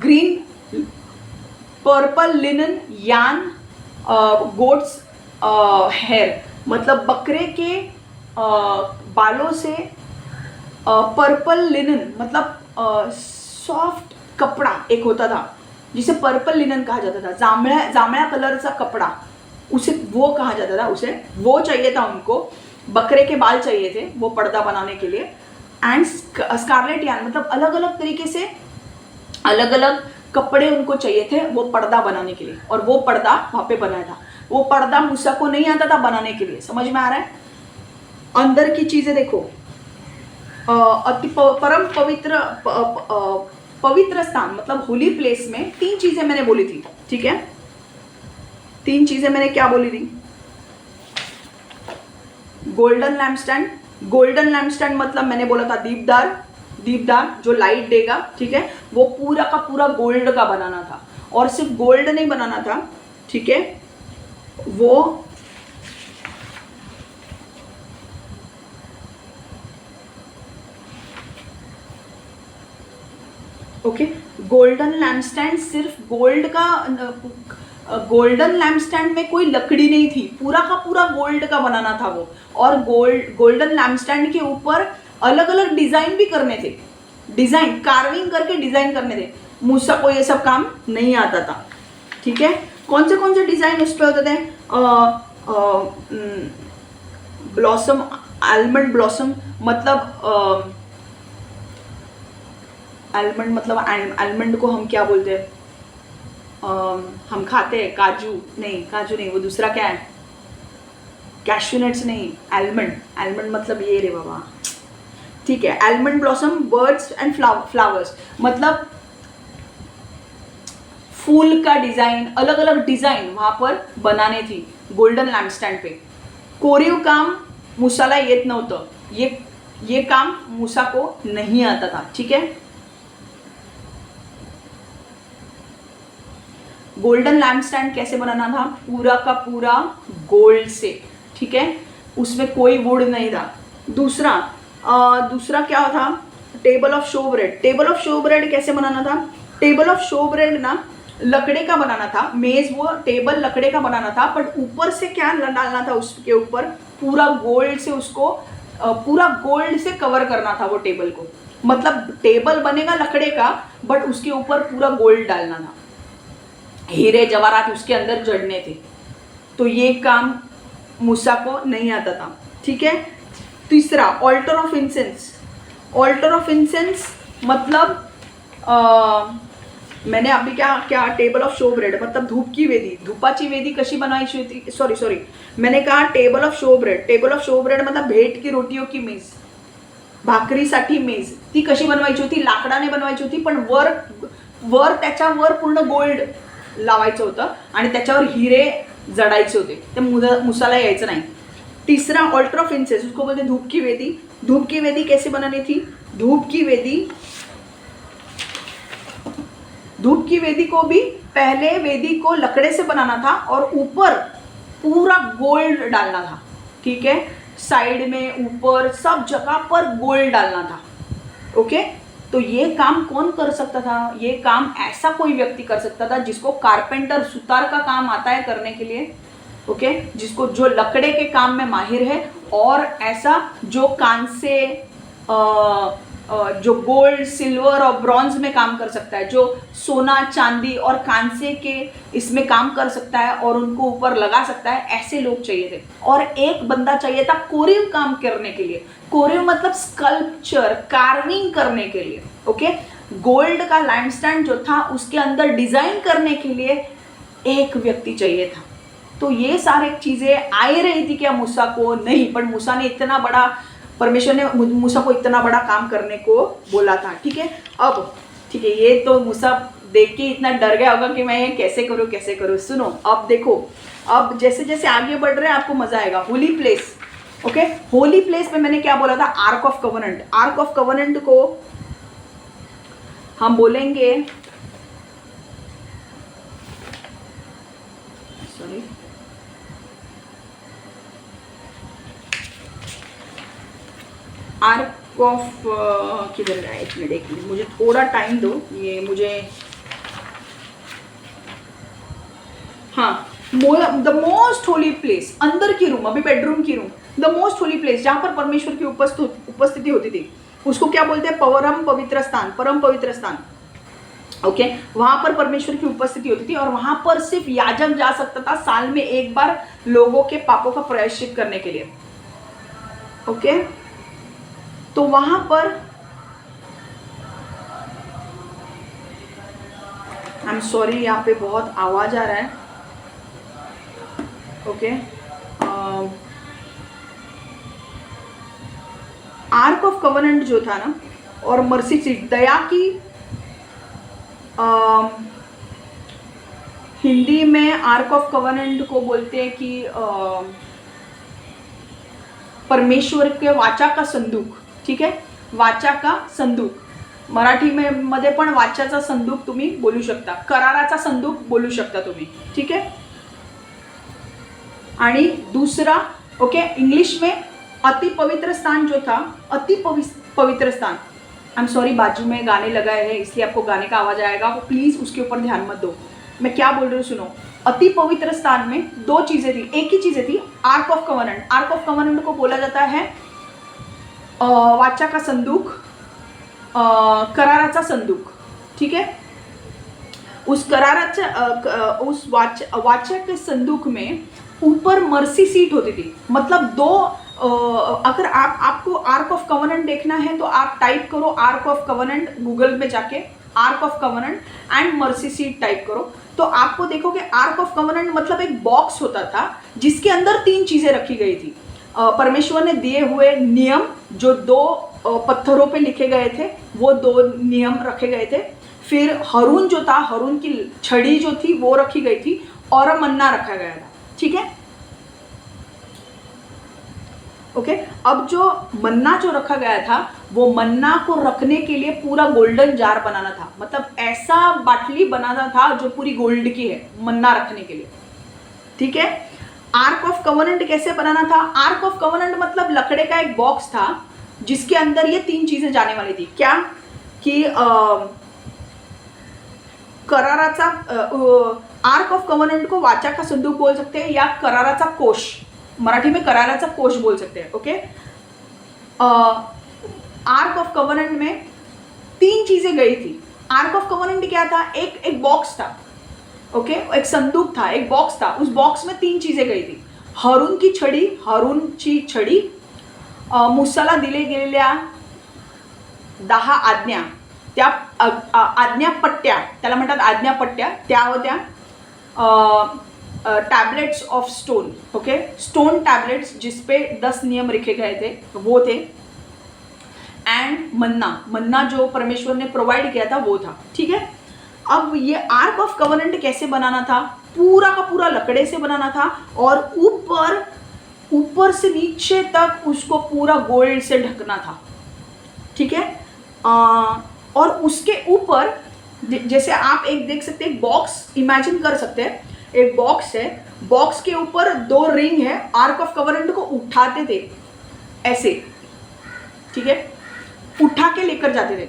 ग्रीन पर्पल लिनन यान गोट्स हेयर, मतलब बकरे के बालों से पर्पल लिनन मतलब सॉफ्ट कपड़ा एक होता था जिसे पर्पल लिनन कहा जाता था, जांभळ्या कलरचा कपड़ा, उसे वो कहा जाता था, उसे वो चाहिए था उनको, बकरे के बाल चाहिए थे वो पर्दा बनाने के लिए। एंड स्कारलेट यान मतलब अलग अलग तरीके से अलग अलग कपड़े उनको चाहिए थे वो पर्दा बनाने के लिए, और वो पर्दा वहाँ पे बनाया था। वो पर्दा मूसा को नहीं आता था बनाने के लिए, समझ में आ रहा है? अंदर की चीजें देखो, अति परम पवित्र पवित्र स्थान मतलब होली प्लेस में 3 चीजें मैंने बोली थी। ठीक है, 3 चीजें मैंने क्या बोली थी? गोल्डन लैम्पस्टैंड, गोल्डन लैम्पस्टैंड मतलब मैंने बोला था दीपदार जो लाइट देगा। ठीक है, वो पूरा का पूरा गोल्ड का बनाना था, और सिर्फ गोल्ड नहीं बनाना था। ठीक है, वो ओके, गोल्डन लैम्पस्टैंड सिर्फ गोल्ड का, गोल्डन लैम्पस्टैंड में कोई लकड़ी नहीं थी, पूरा का पूरा गोल्ड का बनाना था वो, और गोल्डन लैम्पस्टैंड के ऊपर अलग अलग डिजाइन भी करने थे, डिजाइन कार्विंग करके डिजाइन करने थे। मूसा को ये सब काम नहीं आता था। ठीक है, कौन से डिजाइन उस पे होते थे? ब्लॉसम, आलमंड ब्लॉसम मतलब आलमंड मतलब आलमंड को हम क्या बोलते हैं? हम खाते हैं काजू नहीं, वो दूसरा क्या है? कैश्यू नट्स नहीं, आलमंड मतलब ये रे बाबा। ठीक है, almond blossom, birds and flowers मतलब फूल का डिजाइन, अलग अलग डिजाइन वहां पर बनाने थी गोल्डन लैम्पस्टैंड पे। कोरीव काम मूसाला येत नव्हतं, ये काम मूसा को नहीं आता था। ठीक है, गोल्डन लैम्पस्टैंड कैसे बनाना था? पूरा का पूरा गोल्ड से। ठीक है, उसमें कोई वुड नहीं था। दूसरा क्या था? Table of show bread. Table of show bread कैसे बनाना था? टेबल ऑफ शो ब्रेड ना लकड़े का बनाना था, मेज वो टेबल लकड़े का बनाना था, बट ऊपर से क्या डालना था उसके ऊपर? पूरा गोल्ड से उसको पूरा गोल्ड से कवर करना था वो टेबल को, मतलब टेबल बनेगा लकड़े का बट उसके ऊपर पूरा गोल्ड डालना था, हीरे जवाहरात उसके अंदर जड़ने थे। तो ये काम मूसा को नहीं आता था। ठीक है, तीसरा alter of incense. Alter of incense मतलब मैंने अभी क्या टेबल ऑफ शो ब्रेड मतलब धूप की वेदी, धूपाची वेदी कशी बनवायची होती? सॉरी मैंने कहा table of show bread. Table of show bread मतलब भेट की रोटियों की मेज, भाकरीसाठी मेज, ती कशी बनवायची होती? लाकडाने बनवायची होती, पण वर त्याच्यावर पूर्ण गोल्ड लावायचं होतं आणि त्याच्यावर हिरे जडायचे होते, ते मूसाला यायचं नाही। तीसरा ऑल्टर ऑफ इंसेंस, उसको बोलते धूप की वेदी। धूप की वेदी कैसे बनानी थी? धूप की वेदी को भी पहले वेदी को लकड़े से बनाना था और ऊपर पूरा गोल्ड डालना था। ठीक है, साइड में ऊपर सब जगह पर गोल्ड डालना था। ओके, तो ये काम कौन कर सकता था? ये काम ऐसा कोई व्यक्ति कर सकता था जिसको कारपेंटर, सुतार का काम आता है करने के लिए। ओके, जो लकड़े के काम में माहिर है, और ऐसा जो कान से जो गोल्ड सिल्वर और ब्रॉन्ज में काम कर सकता है, जो सोना चांदी और कांसे के इसमें काम कर सकता है और उनको ऊपर लगा सकता है, ऐसे लोग चाहिए थे। और एक बंदा चाहिए था कोरीव काम करने के लिए। कोरीव मतलब स्कल्पचर, कार्विंग करने के लिए। ओके, गोल्ड का लैंडस्टैंड जो था उसके अंदर डिजाइन करने के लिए एक व्यक्ति चाहिए था। तो ये सारे चीजें आ रही थी क्या मूसा को? नहीं, पर मूसा ने इतना बड़ा, परमेश्वर ने मूसा को इतना बड़ा काम करने को बोला था। ठीक है, अब ठीक है, ये तो मूसा देख के इतना डर गया होगा कि मैं ये कैसे करूँ कैसे करूँ। सुनो, अब देखो, अब जैसे जैसे आगे बढ़ रहे हैं आपको मजा आएगा। Holy place, okay, holy place में मैंने क्या बोला था? Arc of covenant. Arc of covenant को हम बोलेंगे, सॉरी, आर्क ऑफ किधर है? एक मिनट, मुझे थोड़ा टाइम दो, ये मुझे, हाँ, द मोस्ट होली प्लेस, अंदर की रूम, अभी बेडरूम की room, the most holy place, जहां पर परमेश्वर की उपस्थिति होती थी, उसको क्या बोलते हैं? परम पवित्र स्थान, परम पवित्र स्थान। ओके, वहां पर परमेश्वर की उपस्थिति होती थी और वहां पर सिर्फ याजक जा सकता था साल में एक बार लोगों के पापों का प्रायश्चित करने के लिए। ओके, तो वहां पर आई एम सॉरी, यहाँ पे बहुत आवाज आ रहा है। ओके, आर्क ऑफ कवनेंट जो था ना, और मर्सी सीट, दया की, हिंदी में आर्क ऑफ कवनेंट को बोलते हैं कि परमेश्वर के वाचा का संदूक। ठीक है, वाचा का संदूक, मराठी में मध्ये पण वाच्याचा संदूक तुम्ही बोलू शकता, कराराचा संदूक बोलू शकता तुम्ही। ठीक है, आणि दूसरा, ओके, इंग्लिश में अति पवित्र स्थान जो था, अति पवित्र स्थान, आई एम सॉरी, बाजू में गाने लगाए हैं इसलिए आपको गाने का आवाज आएगा, वो प्लीज उसके ऊपर ध्यान मत दो। मैं क्या बोल रही हूँ सुनो। अति पवित्र स्थान में दो चीजें थी, एक ही चीजें थी, arc of covenant. Arc of covenant को बोला जाता है वाचा का संदूक, कराराचा संदूक। ठीक है, उस कराराचा, उस वाचा के संदूक में ऊपर मर्सी सीट होती थी। मतलब दो, अगर आपको आर्क ऑफ कवनेंट देखना है तो आप टाइप करो आर्क ऑफ कवनेंट, गूगल में जाके arc of covenant and mercy seat type करो तो आपको देखोगे आर्क ऑफ कवनेंट मतलब एक बॉक्स होता था जिसके अंदर तीन चीजें रखी गई थी। परमेश्वर ने दिए हुए नियम जो दो पत्थरों पे लिखे गए थे, वो दो नियम रखे गए थे। फिर हरून जो था, हरून की छड़ी जो थी वो रखी गई थी और मन्ना रखा गया था। ठीक है, ओके, अब जो मन्ना जो रखा गया था, वो मन्ना को रखने के लिए पूरा गोल्डन जार बनाना था। मतलब ऐसा बाटली बनाना था जो पूरी गोल्ड की है, मन्ना रखने के लिए। ठीक है, आर्क ऑफ कवनेंट कैसे बनाना था? आर्क ऑफ कवनेंट मतलब लकड़े का एक बॉक्स था जिसके अंदर ये तीन चीजें जाने वाली थी। क्या कि कराराचा, आर्क ऑफ कवनेंट को वाचा का संदूक बोल सकते हैं या कराराचा कोश, मराठी में कराराचा कोश बोल सकते हैं। ओके, आर्क ऑफ कवनेंट में तीन चीजें गई थी। आर्क ऑफ कवनेंट क्या था? एक बॉक्स था। ओके, एक संदूक था, एक बॉक्स था, उस बॉक्स में तीन चीजें गई थी। हरून की छडी, हरूनची छडी, मूसाला दिले गेलेल्या 10 आज्ञा, त्या आज्ञापट्ट्या, त्याला म्हणतात आज्ञापट्ट्या, त्या होत्या tablets of stone. Okay, stone tablets जिसपे 10 नियम लिखे गए थे वो थे। एंड मन्ना, मन्ना जो परमेश्वर ने प्रोवाइड किया था वो था। ठीक है, अब ये आर्क ऑफ कवनेंट कैसे बनाना था? पूरा का पूरा लकड़े से बनाना था और ऊपर से नीचे तक उसको पूरा गोल्ड से ढकना था। ठीक है, और उसके ऊपर जैसे आप एक देख सकते हैं, एक बॉक्स इमेजिन कर सकते हैं, एक बॉक्स है, बॉक्स के ऊपर 2 रिंग है। आर्क ऑफ कवनेंट को उठाते थे ऐसे, ठीक है, उठा के लेकर जाते थे।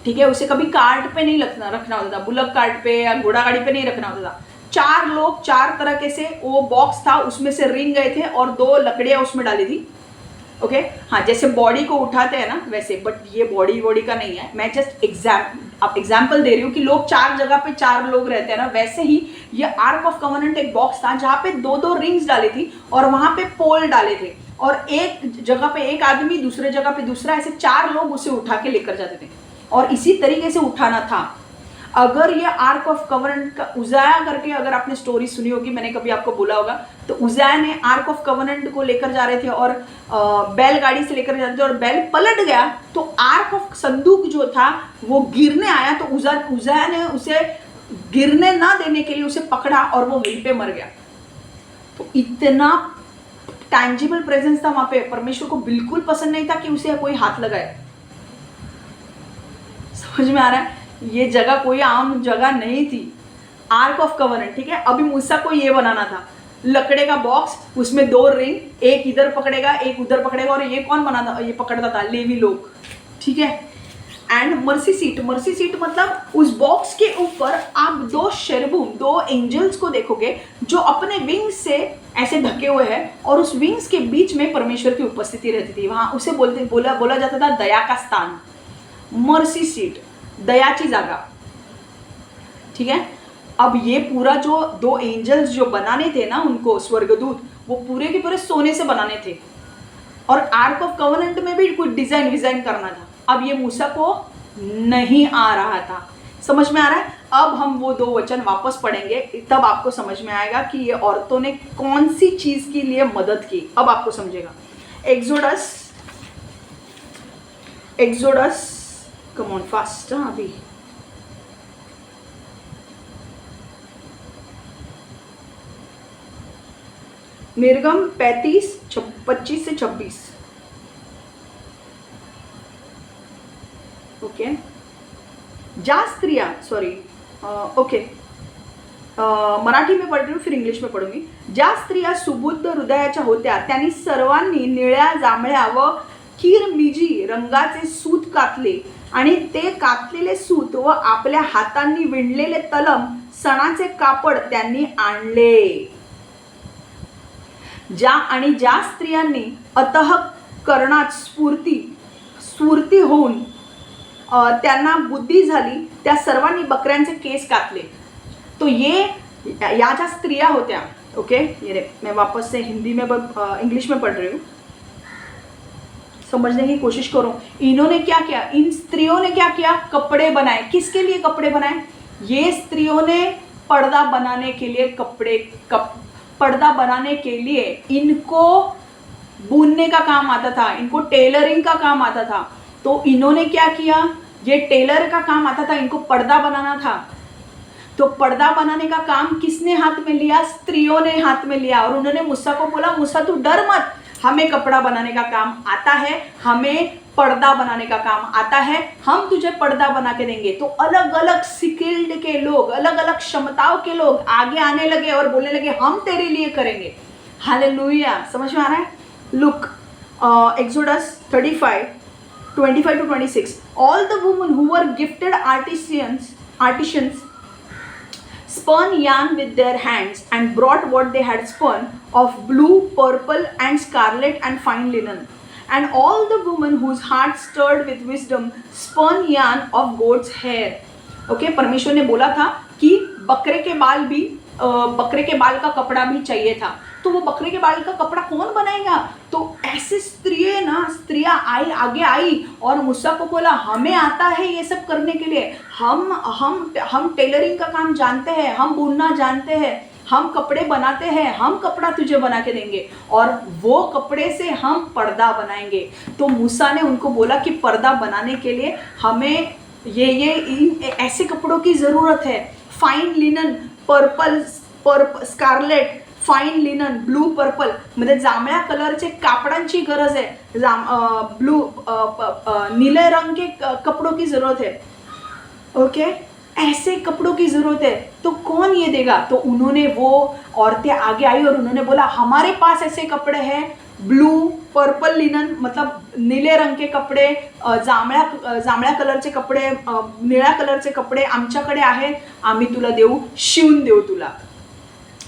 ठीक है, उसे कभी कार्ट पे नहीं रखना होता था, बुलक कार्ट पे या घोड़ा गाड़ी पे नहीं रखना होता था। 4 लोग 4 तरह के से वो बॉक्स था, उसमें से रिंग गए थे और 2 लकड़ियां उसमें डाली थी। ओके हाँ, जैसे बॉडी को उठाते हैं ना वैसे, बट ये बॉडी का नहीं है, मैं जस्ट एग्जाम्पल दे रही हूँ कि लोग 4 जगह पे 4 लोग रहते हैं ना, वैसे ही ये आर्क ऑफ कवनेंट एक बॉक्स था जहाँ पे 2 रिंग्स डाली थी और वहां पे पोल डाले थे, और एक जगह पे एक आदमी, दूसरे जगह पे दूसरा, ऐसे 4 लोग उसे उठा के लेकर जाते थे और इसी तरीके से उठाना था। अगर ये आर्क ऑफ कवनेंट का उजाया करके, अगर आपने स्टोरी सुनी होगी, मैंने कभी आपको बोला होगा, तो उजाया ने आर्क ऑफ कवनेंट को लेकर जा रहे थे और बैलगाड़ी से लेकर जाते थे और बैल पलट गया, तो आर्क ऑफ संदूक जो था वो गिरने आया, तो उजाया ने उसे गिरने ना देने के लिए उसे पकड़ा और वो वहीं पे मर गया। तो इतना टैंजिबल प्रेजेंस था वहां पे, परमेश्वर को बिल्कुल पसंद नहीं था कि उसे कोई हाथ लगाए। समझ में आ रहा है? ये जगह कोई आम जगह नहीं थी, आर्क ऑफ कवनेंट, ठीक है। अभी मूसा को ये बनाना था, लकड़े का बॉक्स, उसमें 2 रिंग, एक इधर पकड़ेगा एक उधर पकड़ेगा, और ये कौन बनाता, ये पकड़ता था, लेवी लोग, ठीक है। एंड मर्सी सीट मतलब उस बॉक्स के ऊपर आप 2 शेरबूम, 2 एंजल्स को देखोगे जो अपने विंग्स से ऐसे ढके हुए हैं, और उस विंग्स के बीच में परमेश्वर की उपस्थिति रहती थी। वहां उसे बोला जाता था दया का स्थान, मर्सी सीट, दयाची जागा, ठीक है। अब ये पूरा जो 2 एंजल्स जो बनाने थे ना उनको, स्वर्गदूत, वो पूरे के पूरे सोने से बनाने थे, और आर्क ऑफ कवनेंट में भी कुछ डिजाइन करना था। अब ये मूसा को नहीं आ रहा था। समझ में आ रहा है? अब हम वो 2 वचन वापस पढ़ेंगे, तब आपको समझ में आएगा कि ये औरतों ने कौन सी चीज के लिए मदद की। अब आपको समझेगा। एक्सोडस कम ऑन फास्ट, अभी निर्गम 25 से 26, ओके। ज्या स्त्रिया, सॉरी, ओके, मराठी में पढ़ रही हूँ, फिर इंग्लिश में पढ़ूंगी। ज्या स्त्रिया सुबुद्ध हृदयाच्या होत्या त्यांनी सर्वांनी निळ्या, जांभळ्या व किरमिजी रंगाचे सूत कातले, आणि ते कातलेले सूत व आपल्या हातांनी विणलेले तलम, सणाचे कापड त्यांनी आणले। ज्या स्त्रियांनी अंतःकरणात स्फूर्ती होऊन त्यांना बुद्धी झाली, त्या सर्वांनी बकऱ्यांचे केस कातले। तो ये या ज्या स्त्रियां होत्या, ओके, ये मैं वापस से हिंदी में इंग्लिश में पढ़ रही हूँ, समझने की कोशिश करो। इन्होंने क्या किया, इन स्त्रियों ने क्या किया, कपड़े बनाए। किसके लिए कपड़े बनाए? ये स्त्रियों ने पर्दा बनाने के लिए पर्दा बनाने के लिए इनको बुनने का काम आता था, इनको टेलरिंग का काम आता था। तो इन्होंने क्या किया, ये टेलर का काम आता था, इनको पर्दा बनाना था। तो पर्दा बनाने का काम किसने हाथ में लिया? स्त्रियों ने हाथ में लिया। और उन्होंने मूसा को बोला, मूसा तू डर मत, हमें कपड़ा बनाने का काम आता है, हमें पर्दा बनाने का काम आता है, हम तुझे पर्दा बना के देंगे। तो अलग अलग स्किल्ड के लोग, अलग अलग क्षमताओं के लोग आगे आने लगे और बोलने लगे, हम तेरे लिए करेंगे। हालेलुया। समझ में आ रहा है? Look, exodus 25 to 26, all the women who were gifted artisans spun yarn with their hands and brought what they had spun of blue, purple and scarlet and fine linen. And all the women whose hearts stirred with wisdom spun yarn of goat's hair. Okay, परमेश्वर ने बोला था कि बकरे के बाल का कपड़ा भी चाहिए था। तो वो बकरे के बाल का कपड़ा कौन बनाएगा? तो ऐसे स्त्रियां आगे आई और मूसा को बोला, हमें आता है ये सब करने के लिए, हम टेलरिंग का काम जानते हैं, हम बुनना जानते हैं, हम कपड़े बनाते हैं, हम कपड़ा तुझे बना के देंगे और वो कपड़े से हम पर्दा बनाएंगे। तो मूसा ने उनको बोला कि पर्दा बनाने के लिए हमें ये ऐसे कपड़ों की ज़रूरत है, fine linen, purple scarlet, fine linen, blue purple, म्हणजे जांभळ्या कलरचे कापडांची गरज है, ब्लू नीले रंग के कपड़ों की ज़रूरत है। ओके, ऐसे कपड़ों की ज़रूरत है। तो कौन ये देगा? तो उन्होंने, वो औरतें आगे आई और उन्होंने बोला, हमारे पास ऐसे कपड़े हैं, ब्लू पर्पल लिनन मतलब नीले रंग के कपडे, जांभळ्या कलरचे कपडे, निळ्या कलरचे कपडे आमच्याकडे आहेत, आम्ही तुला देऊ, शिवून देऊ तुला,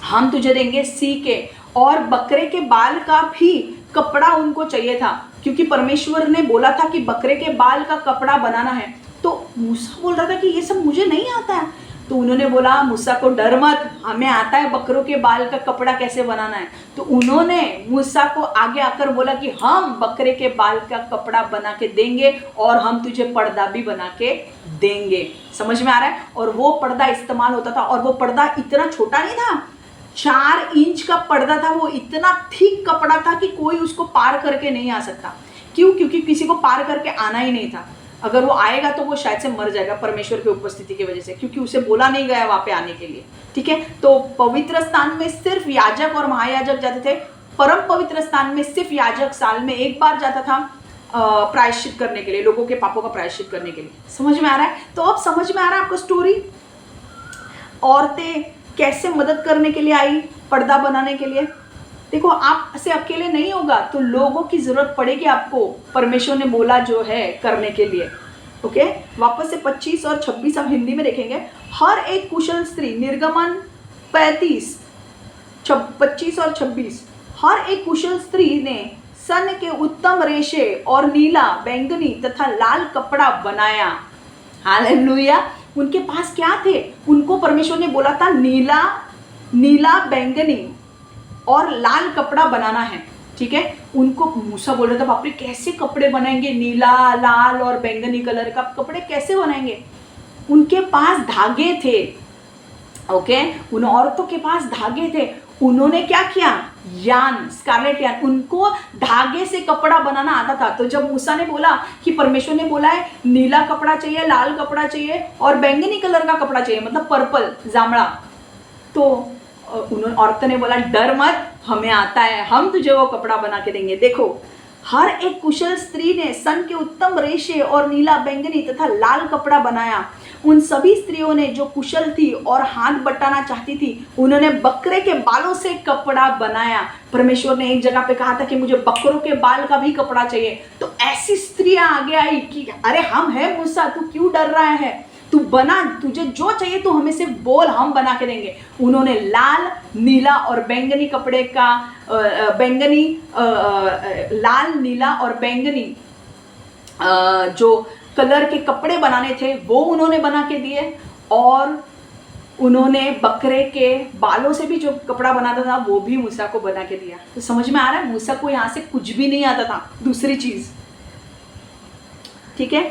हम तुझे देंगे सी के। और बकरे के बाल का भी कपड़ा उनको चाहिए था, क्योंकि परमेश्वर ने बोला था कि बकरे के बाल का कपड़ा बनाना है। तो मूसा बोल रहा था कि ये सब मुझे नहीं आता है। तो उन्होंने बोला मूसा को, डर मत, हमें आता है बकरों के बाल का कपड़ा कैसे बनाना है। तो उन्होंने मूसा को आगे आकर बोला कि हम बकरे के बाल का कपड़ा बना के देंगे और हम तुझे पर्दा भी बना के देंगे। समझ में आ रहा है? और वो पर्दा इस्तेमाल होता था, और वो पर्दा इतना छोटा नहीं था, 4 इंच का पर्दा था। वो इतना थिक कपड़ा था कि कोई उसको पार करके नहीं आ सकता। क्यों? क्योंकि किसी को पार करके आना ही नहीं था। अगर वो आएगा तो वो शायद से मर जाएगा परमेश्वर की उपस्थिति की वजह से, क्योंकि उसे बोला नहीं गया वहां पे आने के लिए। ठीक है, तो पवित्र स्थान में सिर्फ याजक और महायाजक जाते थे। परम पवित्र स्थान में सिर्फ याजक साल में एक बार जाता था प्रायश्चित करने के लिए, लोगों के पापों का प्रायश्चित करने के लिए। समझ में आ रहा है? तो अब समझ में आ रहा है आपको स्टोरी? औरतें कैसे मदद करने के लिए आई पर्दा बनाने के लिए। देखो, आप से अकेले नहीं होगा, तो लोगों की जरूरत पड़ेगी आपको, परमेश्वर ने बोला जो है करने के लिए। ओके, वापस से 25 और 26 हम हिंदी में देखेंगे। हर एक कुशल स्त्री, निर्गमन 25 और 26, हर एक कुशल स्त्री ने सन के उत्तम रेशे और नीला, बैंगनी तथा लाल कपड़ा बनाया। हालेलुया। उनके पास क्या थे? उनको परमेश्वर ने बोला था नीला, बैंगनी और लाल कपड़ा बनाना है। ठीक है, उनको मूसा बोल रहा था, बाप रे कैसे कपड़े बनाएंगे, नीला, लाल और बैंगनी कलर का कपड़े कैसे बनाएंगे? उनके पास धागे थे। ओके, उन औरतों के पास धागे थे। उन्होंने क्या किया? स्कारलेट यान, उनको धागे से कपड़ा बनाना आता था। तो जब मूसा ने बोला कि परमेश्वर ने बोला है नीला कपड़ा चाहिए, लाल कपड़ा चाहिए और बैंगनी कलर का कपड़ा चाहिए, मतलब पर्पल, जामड़ा, तो उन्होंने औरतों ने बोला डर मत, हमें आता है, हम तुझे वो कपड़ा बना के देंगे। देखो, हर एक कुशल स्त्री ने सन के उत्तम रेशे और नीला, बैंगनी तथा लाल कपड़ा बनाया। उन सभी स्त्रियों ने जो कुशल थी और हाथ बटाना चाहती थी, उन्होंने बकरे के बालों से कपड़ा बनाया। परमेश्वर ने एक जगह पे कहा था कि मुझे बकरों के बाल का भी कपड़ा चाहिए। तो ऐसी स्त्रियां आगे आई कि अरे हम हैं मूसा, तू क्यों डर रहा है, तू बना, तुझे जो चाहिए तू हमें सिर्फ बोल, हम बना के देंगे। उन्होंने लाल, नीला और बैंगनी कपड़े का लाल, नीला और बैंगनी जो कलर के कपड़े बनाने थे वो उन्होंने बना के दिए, और उन्होंने बकरे के बालों से भी जो कपड़ा बनाता था वो भी मूसा को बना के दिया। तो समझ में आ रहा है, मूसा को यहाँ से कुछ भी नहीं आता था। दूसरी चीज, ठीक है,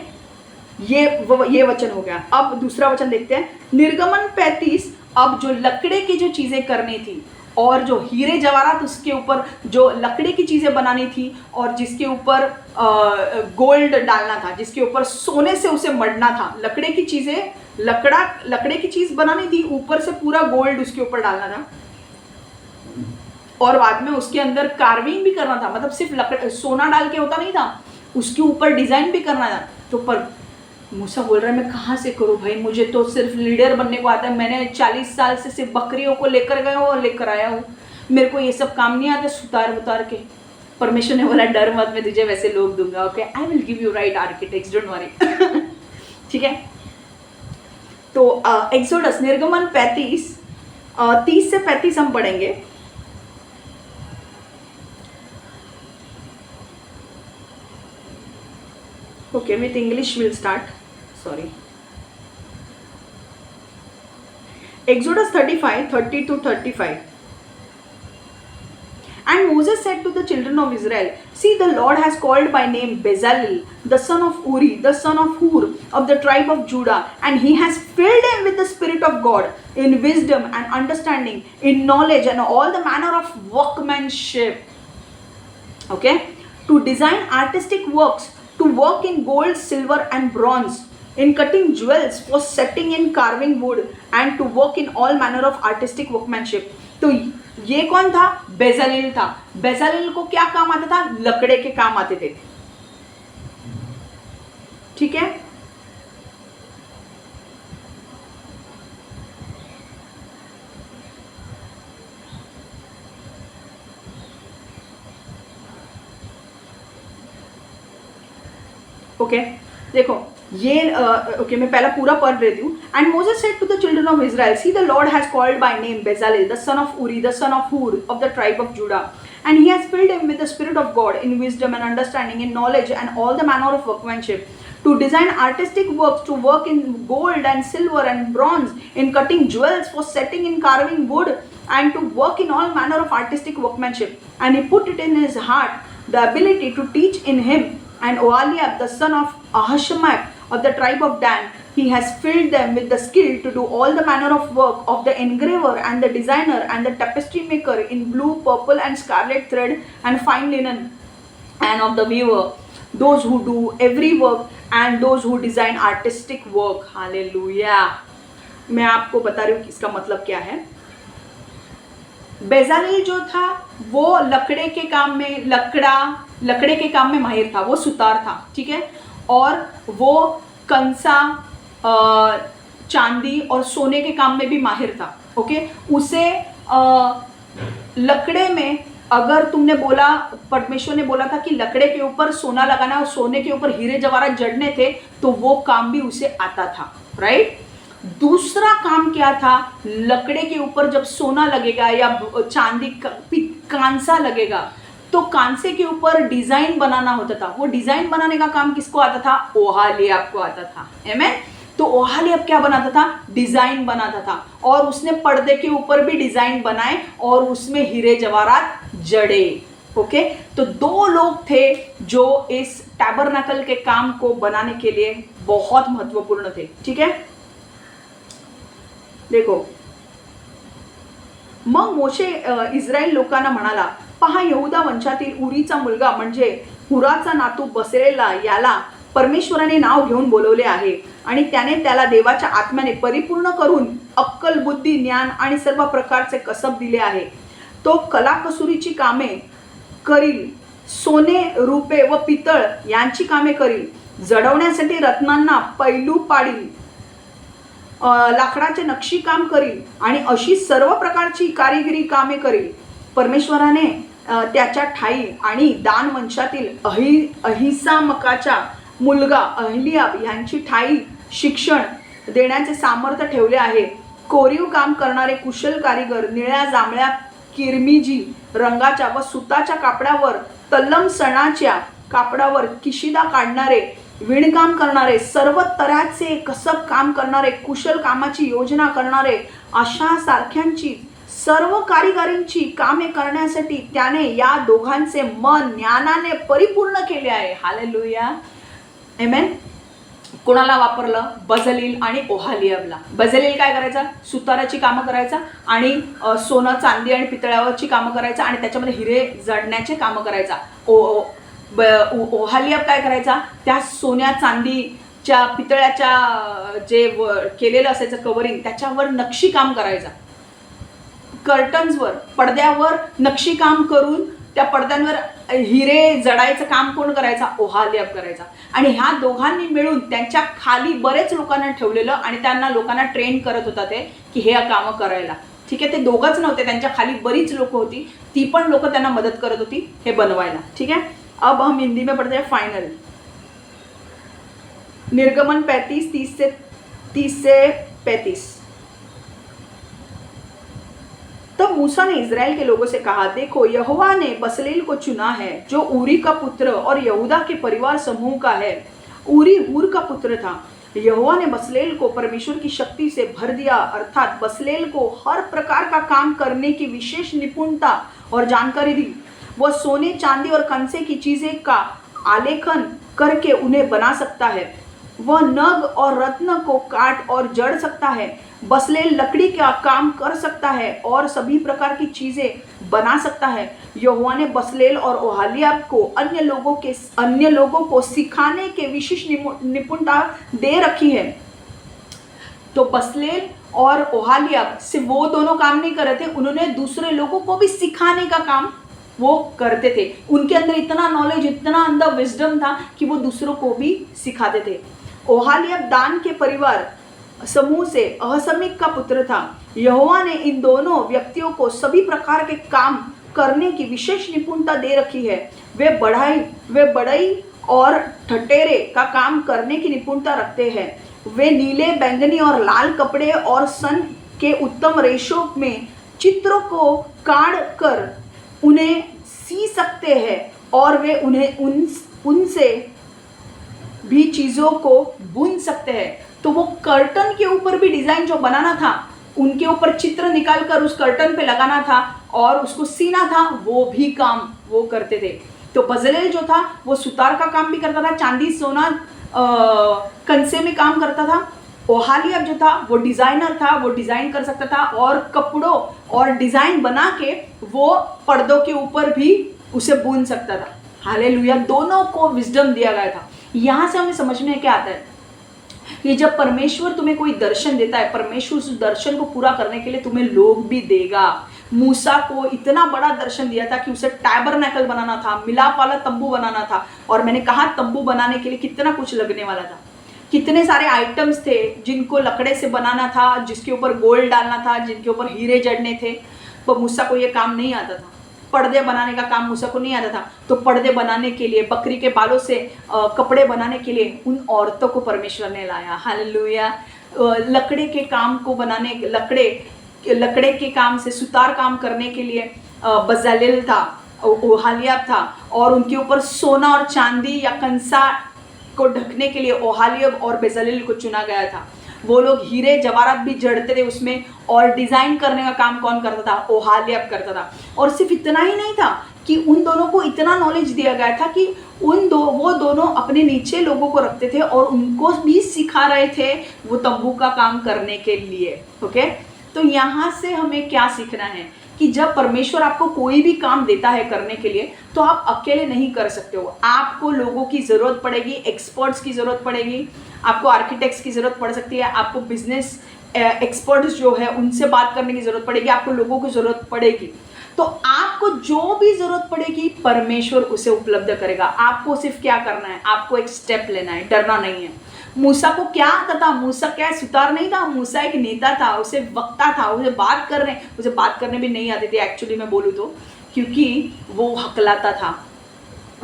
ये वचन हो गया। अब दूसरा वचन देखते हैं, निर्गमन 35। अब जो लकड़े की जो चीजें करनी थी और जो हीरे जवाहरात उसके ऊपर जो लकड़े की चीजें बनानी थी और जिसके ऊपर गोल्ड डालना था, जिसके ऊपर सोने से उसे मढ़ना था, लकड़े की चीजें, लकड़े की चीज बनानी थी, ऊपर से पूरा गोल्ड उसके ऊपर डालना था, और बाद में उसके अंदर कार्विंग भी करना था। मतलब सिर्फ सोना डाल के होता नहीं था, उसके ऊपर डिजाइन भी करना था। तो पर मूसा बोल रहा है मैं कहाँ से करूँ भाई, मुझे तो सिर्फ लीडर बनने को आता है, मैंने 40 साल से सिर्फ बकरियों को लेकर गया हूँ और लेकर आया हूँ, मेरे को ये सब काम नहीं आता सुतार के। परमेश्वर ने बोला डर मत, मैं तुझे वैसे लोग दूंगा। Okay, I will give you right architects, don't worry. ठीक है, तो एक्सोडस, निर्गमन 35, 30 से 35 हम पढ़ेंगे। Okay, with English we'll start. Sorry. Exodus 35, 30 to 35. And Moses said to the children of Israel, see, the Lord has called by name Bezalel, the son of Uri, the son of Hur, of the tribe of Judah, and he has filled him with the Spirit of God, in wisdom and understanding, in knowledge and all the manner of workmanship. Okay? To design artistic works, to work in gold, silver and bronze, in cutting jewels, for setting in carving wood, and to work in all manner of artistic workmanship. तो ये कौन था? Bezalel था। Bezalel को क्या काम आता था? लकड़े के काम आते थे। ठीक है, ओके, देखो ये ओके, मैं पहला पूरा पढ़ रही हूँ। And Moses said to the children of Israel, see the Lord has called by name Bezalel the son of Uri the son of Hur of the tribe of Judah and he has filled him with the Spirit of God in wisdom and understanding, in knowledge and all the manner of workmanship, to design artistic works, to work in gold and silver and bronze, in cutting jewels, for setting, in carving wood, and to work in all manner of artistic workmanship. And he put it in his heart the ability to teach in him. And Oholiab, the son of Ahisamach of the tribe of Dan, he has filled them with the skill to do all the manner of work of the engraver and the designer and the tapestry maker in blue, purple, and scarlet thread and fine linen, and of the weaver, those who do every work and those who design artistic work. Hallelujah. मैं आपको बता रही हूँ कि इसका मतलब क्या है. बेजालेल जो था वो लकड़े के काम में माहिर था, वो सुतार था, ठीक है. और वो कंसा, चांदी और सोने के काम में भी माहिर था. ओके, उसे लकड़े में, अगर तुमने बोला, परमेश्वर ने बोला था कि लकड़े के ऊपर सोना लगाना और सोने के ऊपर हीरे जवाहरात जड़ने थे, तो वो काम भी उसे आता था, राइट. दूसरा काम क्या था, लकड़े के ऊपर जब सोना लगेगा या चांदी कांसा लगेगा, तो कांसे के ऊपर डिजाइन बनाना होता था. वो डिजाइन बनाने का काम किसको आता था? ओहालियाब को आता था. आमेन. तो ओहालियाब क्या बनाता था? डिजाइन बनाता था. और उसने पर्दे के ऊपर भी डिजाइन बनाए और उसमें हीरे जवाहरात जड़े. ओके, तो 2 लोग थे जो इस टैबरनेकल के काम को बनाने के लिए बहुत महत्वपूर्ण थे. ठीक है, देखो. मग मोशे इस्रायल लोकांना म्हणाला, पहा, यहुदा वंशातील उरीचा मुलगा म्हणजे हुराचा नातू बसलेला याला परमेश्वराने नाव घेऊन बोलवले आहे आणि त्याने त्याला देवाच्या आत्म्याने परिपूर्ण करून अक्कल, बुद्धी, ज्ञान आणि सर्व प्रकारचे कसब दिले आहे. तो कलाकसुरीची कामे करील, सोने, रुपे व पितळ यांची कामे करील, जडवण्यासाठी रत्नांना पैलू पाडील, लाकडाचे नक्षी काम करील आणि अशी सर्व प्रकारची कारिगिरी कामे करील. परमेश्वराने त्याच्या ठाई आणि दान वंशातील अहिसामकाचा मुलगा अहलियाब यांची ठाई शिक्षण देण्याचे सामर्थ्य ठेवले आहे. कोरीव काम करणारे कुशल कारीगर, निळ्या, जांभळ्या, किरमिजी रंगाच्या व सुताच्या कापडावर, तल्लम सणाच्या कापडावर किशिदा काढणारे, विणकाम करणारे, सर्व तऱ्हाचे कसब काम करणारे, कुशल कामाची योजना करणारे, अशा सारख्यांची सर्व कारिगरींची कामे करण्यासाठी त्याने या दोघांचे मन ज्ञानाने परिपूर्ण केले आहे. हालेलुया. आमेन. कोणाला वापरलं? बजलील आणि ओहालियाबला. बजलील काय करायचा? सुताराची कामं करायचा आणि सोनं, चांदी आणि पितळावरची कामं करायचा आणि त्याच्यामध्ये हिरे जडण्याचे कामं करायचा. ओहालियाब काय करायचा? त्या सोन्या, चांदीच्या, पितळ्याच्या जे केलेलं असायचं कवरिंग, त्याच्यावर नक्षी काम करायचा. कर्टन्सवर, पडद्यावर नक्षी काम करून त्या पडद्यांवर हिरे जडायचं काम कोण करायचा? ओहालियाब करायचा. आणि ह्या दोघांनी मिळून त्यांच्या खाली बरेच लोकांना ठेवलेलं आणि त्यांना लोकांना ट्रेन करत होता ते की हे कामं करायला. ठीक आहे, ते दोघंच नव्हते, त्यांच्या खाली बरीच लोक होती, ती पण लोक त्यांना मदत करत होती हे बनवायला. ठीक है, अब हम हिंदी में पढ़ते हैं फाइनल. निर्गमन 30 से 35. तब मूसा ने इज़राइल के लोगों से कहा, देखो, यहोवा ने बसलेल को चुना है, जो ऊरी का पुत्र और यहूदा के परिवार समूह का है. ऊरी हूर का पुत्र था. यहोवा ने बसलेल को परमेश्वर की शक्ति से भर दिया, अर्थात बसलेल को हर प्रकार का काम करने की विशेष निपुणता और जानकारी दी. वह सोने, चांदी और कंसे की चीजें का आलेखन करके उन्हें बना सकता है. वह नग और रत्न को काट और जड़ सकता है. बसलेल लकड़ी का काम कर सकता है और सभी प्रकार की चीजें बना सकता है. यहोवा ने बसलेल और ओहालियाब को अन्य लोगों को सिखाने के विशेष निपुणता दे रखी है. तो बसलेल और ओहालियाब सिर्फ वो दोनों काम नहीं कर रहे थे, उन्होंने दूसरे लोगों को भी सिखाने का काम वो करते थे. उनके अंदर इतना नॉलेज, इतना अंदर विजडम था कि वो दूसरों को भी सिखाते थे. ओहालियाब दान के परिवार समूह से अहसमिक का पुत्र था. यहोवा ने इन दोनों व्यक्तियों को सभी प्रकार के काम करने की विशेष निपुणता दे रखी है. वे बढ़ई और ठटेरे का काम करने की निपुणता रखते हैं. वे नीले, बैंगनी और लाल कपड़े और सन के उत्तम रेशों में चित्रों को काट कर उन्हें सी सकते हैं और वे उन्हें उनसे भी चीज़ों को बुन सकते हैं। तो वो कर्टन के ऊपर भी डिज़ाइन जो बनाना था, उनके ऊपर चित्र निकाल कर उस कर्टन पे लगाना था और उसको सीना था, वो भी काम वो करते थे। तो बजलेल जो था वो सुतार का काम भी करता था, चांदी सोना कंसे में काम करता था। ओहालियब जो था वो डिज़ाइनर था, वो डिज़ाइन कर सकता था और कपड़ों और डिज़ाइन बना के वो पर्दों के ऊपर भी उसे बुन सकता था। हालेलुया, दोनों को विजडम दिया गया था। यहाँ से हमें समझ में क्या आता है कि जब परमेश्वर तुम्हें कोई दर्शन देता है, परमेश्वर उस दर्शन को पूरा करने के लिए तुम्हें लोग भी देगा। मूसा को इतना बड़ा दर्शन दिया था कि उसे टैबरनेकल बनाना था, मिलाप वाला तंबू बनाना था। और मैंने कहा तंबू बनाने के लिए कितना कुछ लगने वाला था, कितने सारे आइटम्स थे जिनको लकड़े से बनाना था, जिसके ऊपर गोल्ड डालना था, जिनके ऊपर हीरे जड़ने थे। तो मूसा को ये काम नहीं आता था, पर्दे बनाने का काम मूसा को नहीं आता था। तो पर्दे बनाने के लिए, बकरी के बालों से कपड़े बनाने के लिए उन औरतों को परमेश्वर ने लाया। हालेलुया। लकड़े के काम को बनाने, लकड़े के काम से सुतार काम करने के लिए बजलेल था, ओहालियब था। और उनके ऊपर सोना और चांदी या कंसा को ढकने के लिए ओहालियब और बेजलेल को चुना गया था। वो लोग हीरे जवाहरात भी जड़ते थे उसमें, और डिज़ाइन करने का काम कौन करता था? ओहालियब करता था। और सिर्फ इतना ही नहीं था कि उन दोनों को इतना नॉलेज दिया गया था कि वो दोनों अपने नीचे लोगों को रखते थे और उनको भी सिखा रहे थे वो तंबू का काम करने के लिए। ओके, तो यहाँ से हमें क्या सीखना है कि जब परमेश्वर आपको कोई भी काम देता है करने के लिए, तो आप अकेले नहीं कर सकते हो। आपको लोगों की ज़रूरत पड़ेगी, एक्सपर्ट्स की ज़रूरत पड़ेगी, आपको आर्किटेक्ट्स की ज़रूरत पड़ सकती है, आपको बिजनेस एक्सपर्ट्स जो है उनसे बात करने की ज़रूरत पड़ेगी, आपको लोगों की ज़रूरत पड़ेगी। तो आपको जो भी ज़रूरत पड़ेगी परमेश्वर उसे उपलब्ध करेगा। आपको सिर्फ क्या करना है? आपको एक स्टेप लेना है, डरना नहीं है। मूसा को क्या आता था? मूसा क्या सुतार नहीं था, मूसा एक नेता था, उसे वक्ता था, उसे बात करने भी नहीं आती थी एक्चुअली मैं बोलूँ तो, क्योंकि वो हकलाता था।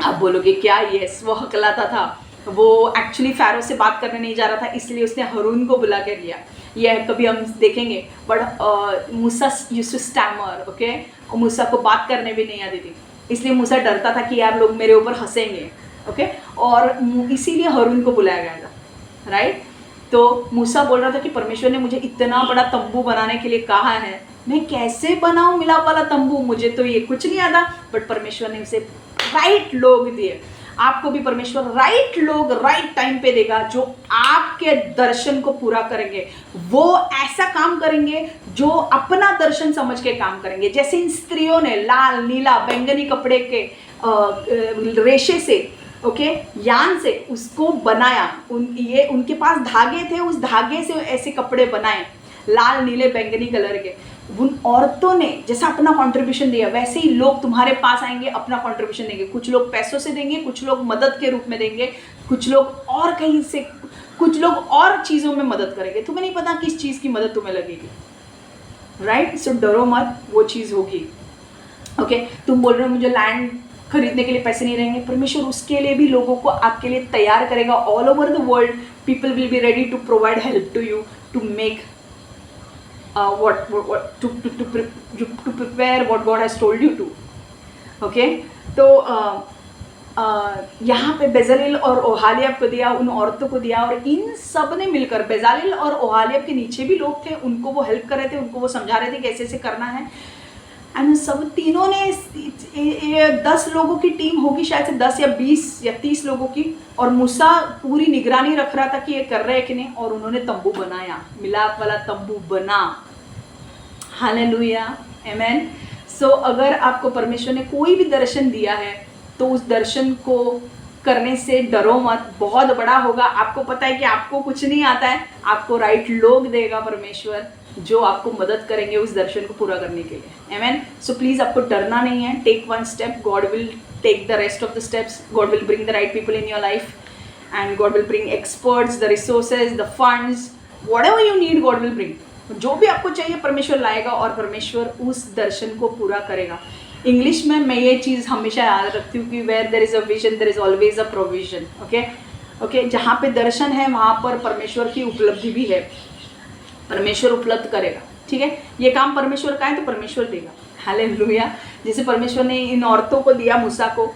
आप बोलोगे क्या? यस, वो हकलाता था। वो एक्चुअली फ़ारो से बात करने नहीं जा रहा था, इसलिए उसने हारून को बुला कर लिया। यह कभी हम देखेंगे। But Musa used to stammer, okay. Musa को बात करने भी नहीं आती थी, इसलिए मूसा डरता था कि यार लोग मेरे ऊपर हंसेंगे, ओके। और इसीलिए हारून को बुलाया गया था, राइट। तो मूसा बोल रहा था कि परमेश्वर ने मुझे इतना बड़ा तंबू बनाने के लिए कहा है, मैं कैसे बनाऊं मिलाप वाला तंबू? मुझे तो ये कुछ नहीं आता। बट परमेश्वर ने उसे राइट लोग दिए। आपको भी परमेश्वर राइट लोग राइट टाइम पे देगा, जो आपके दर्शन को पूरा करेंगे। वो ऐसा काम करेंगे जो अपना दर्शन समझ के काम करेंगे। जैसे इन स्त्रियों ने लाल, नीला, बैंगनी कपड़े के रेशे से, ओके, यान से उसको बनाया। उनके पास धागे थे, उस धागे से ऐसे कपड़े बनाए, लाल, नीले, बैंगनी कलर के। उन औरतों ने जैसा अपना कंट्रीब्यूशन दिया, वैसे ही लोग तुम्हारे पास आएंगे, अपना कंट्रीब्यूशन देंगे। कुछ लोग पैसों से देंगे, कुछ लोग मदद के रूप में देंगे, कुछ लोग और कहीं से, कुछ लोग और चीज़ों में मदद करेंगे। तुम्हें नहीं पता किस चीज़ की मदद तुम्हें लगेगी, राइट। सो डरो मत, वो चीज़ होगी, ओके। तुम बोल रहे हो मुझे लैंड खरीदने के लिए पैसे नहीं रहेंगे, परमेश्वर उसके लिए भी लोगों को आपके लिए तैयार करेगा। All over the world people will be ready to provide help to you to make to prepare what God has told you to, okay। तो यहाँ पे बेजलेल और ओहालियब को दिया, उन औरतों को दिया, और इन सब ने मिलकर, बेजलेल और ओहालियब के नीचे भी लोग थे, उनको वो हेल्प कर रहे थे, उनको वो समझा रहे थे कैसे ऐसे करना है। एंड सब तीनों ने 10 लोगों की टीम होगी शायद से, 10 या 20 या 30 लोगों की, और मूसा पूरी निगरानी रख रहा था कि ये कर रहे हैं कि नहीं। और उन्होंने तंबू बनाया, मिलाप वाला तंबू बना। हालेलुया, आमेन। सो अगर आपको परमेश्वर ने कोई भी दर्शन दिया है तो उस दर्शन को करने से डरो मत, बहुत बड़ा होगा। आपको पता है कि आपको कुछ नहीं आता है, आपको राइट लोग देगा परमेश्वर जो आपको मदद करेंगे उस दर्शन को पूरा करने के लिए, आमेन। सो प्लीज़ आपको डरना नहीं है। Take one step, God will take the rest of the steps. God will bring the right people in your life, and God will bring experts, the resources, the funds, whatever you need God will bring. जो भी आपको चाहिए परमेश्वर लाएगा और परमेश्वर उस दर्शन को पूरा करेगा। इंग्लिश में मैं ये चीज़ हमेशा याद रखती हूँ कि where there is a vision there is always a provision, okay okay. जहाँ पे दर्शन है वहाँ पर परमेश्वर की उपलब्धि भी है, परमेश्वर उपलब्ध करेगा, ठीक है। ये काम परमेश्वर का है तो परमेश्वर देगा। हालेलुया। जैसे परमेश्वर ने इन औरतों को दिया, मूसा को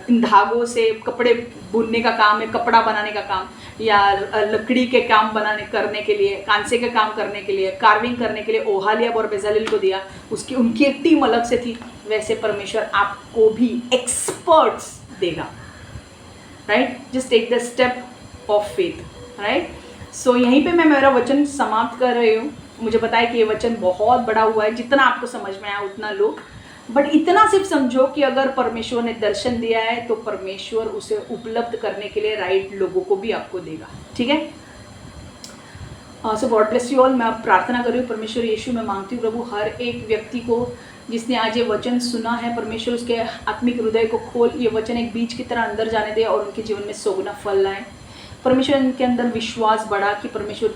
इन धागों से कपड़े बुनने का काम है, कपड़ा बनाने का काम, या लकड़ी के काम करने के लिए, कांसे के काम करने के लिए, कार्विंग करने के लिए ओहालियाब और बेजालिल को दिया। उनकी एक टीम अलग से थी। वैसे परमेश्वर आपको भी एक्सपर्ट्स देगा, right. Just take the step of faith, right. So यहीं पे मैं मेरा वचन समाप्त कर रही हूँ। मुझे पता है कि ये वचन बहुत बड़ा हुआ है, जितना आपको समझ में आया उतना लो, बट इतना सिर्फ समझो कि अगर परमेश्वर ने दर्शन दिया है तो परमेश्वर उसे उपलब्ध करने के लिए राइट लोगों को भी आपको देगा, ठीक है। सो गॉड ब्लेस यू ऑल। मैं अब प्रार्थना कर रही हूँ, परमेश्वर यीशु मैं मांगती हूँ प्रभु, हर एक व्यक्ति को जिसने आज ये वचन सुना है, परमेश्वर उसके आत्मिक हृदय को खोल, ये वचन एक बीज की तरह अंदर जाने दे और उनके जीवन में सौगुना फल लाए। परमेश्वर इनके अंदर विश्वास बढ़ा कि परमेश्वर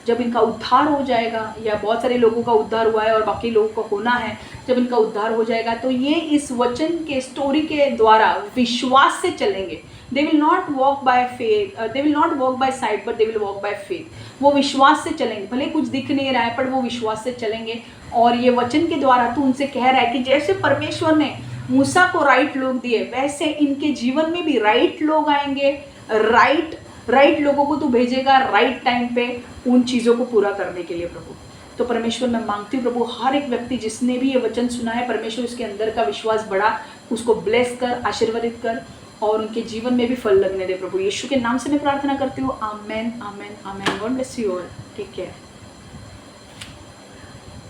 जब इनका उद्धार हो जाएगा, या बहुत सारे लोगों का उद्धार हुआ है और बाकी लोगों को होना है, जब इनका उद्धार हो जाएगा तो ये इस वचन के स्टोरी के द्वारा विश्वास से चलेंगे। They will not walk by faith, they will not walk bye site, but they will walk by faith. वो विश्वास से चलेंगे, भले कुछ दिख नहीं रहा है पर वो विश्वास से चलेंगे। और ये वचन के द्वारा तू उनसे कह रहा है कि जैसे परमेश्वर ने मूसा को राइट लोग दिए, वैसे इनके जीवन में भी राइट लोग आएंगे, राइट लोगों को तू भेजेगा राइट टाइम पे उन चीज़ों को पूरा करने के लिए प्रभु। तो परमेश्वर मैं मांगती हूँ प्रभु, हर एक व्यक्ति जिसने भी ये वचन सुना है, परमेश्वर उसके अंदर का विश्वास बढ़ा, उसको ब्लेस कर, आशीर्वादित कर और उनके जीवन में भी फल लगने दे प्रभु। यीशु के नाम से मैं प्रार्थना करती हूँ, amen amen amen. God bless you all, take care.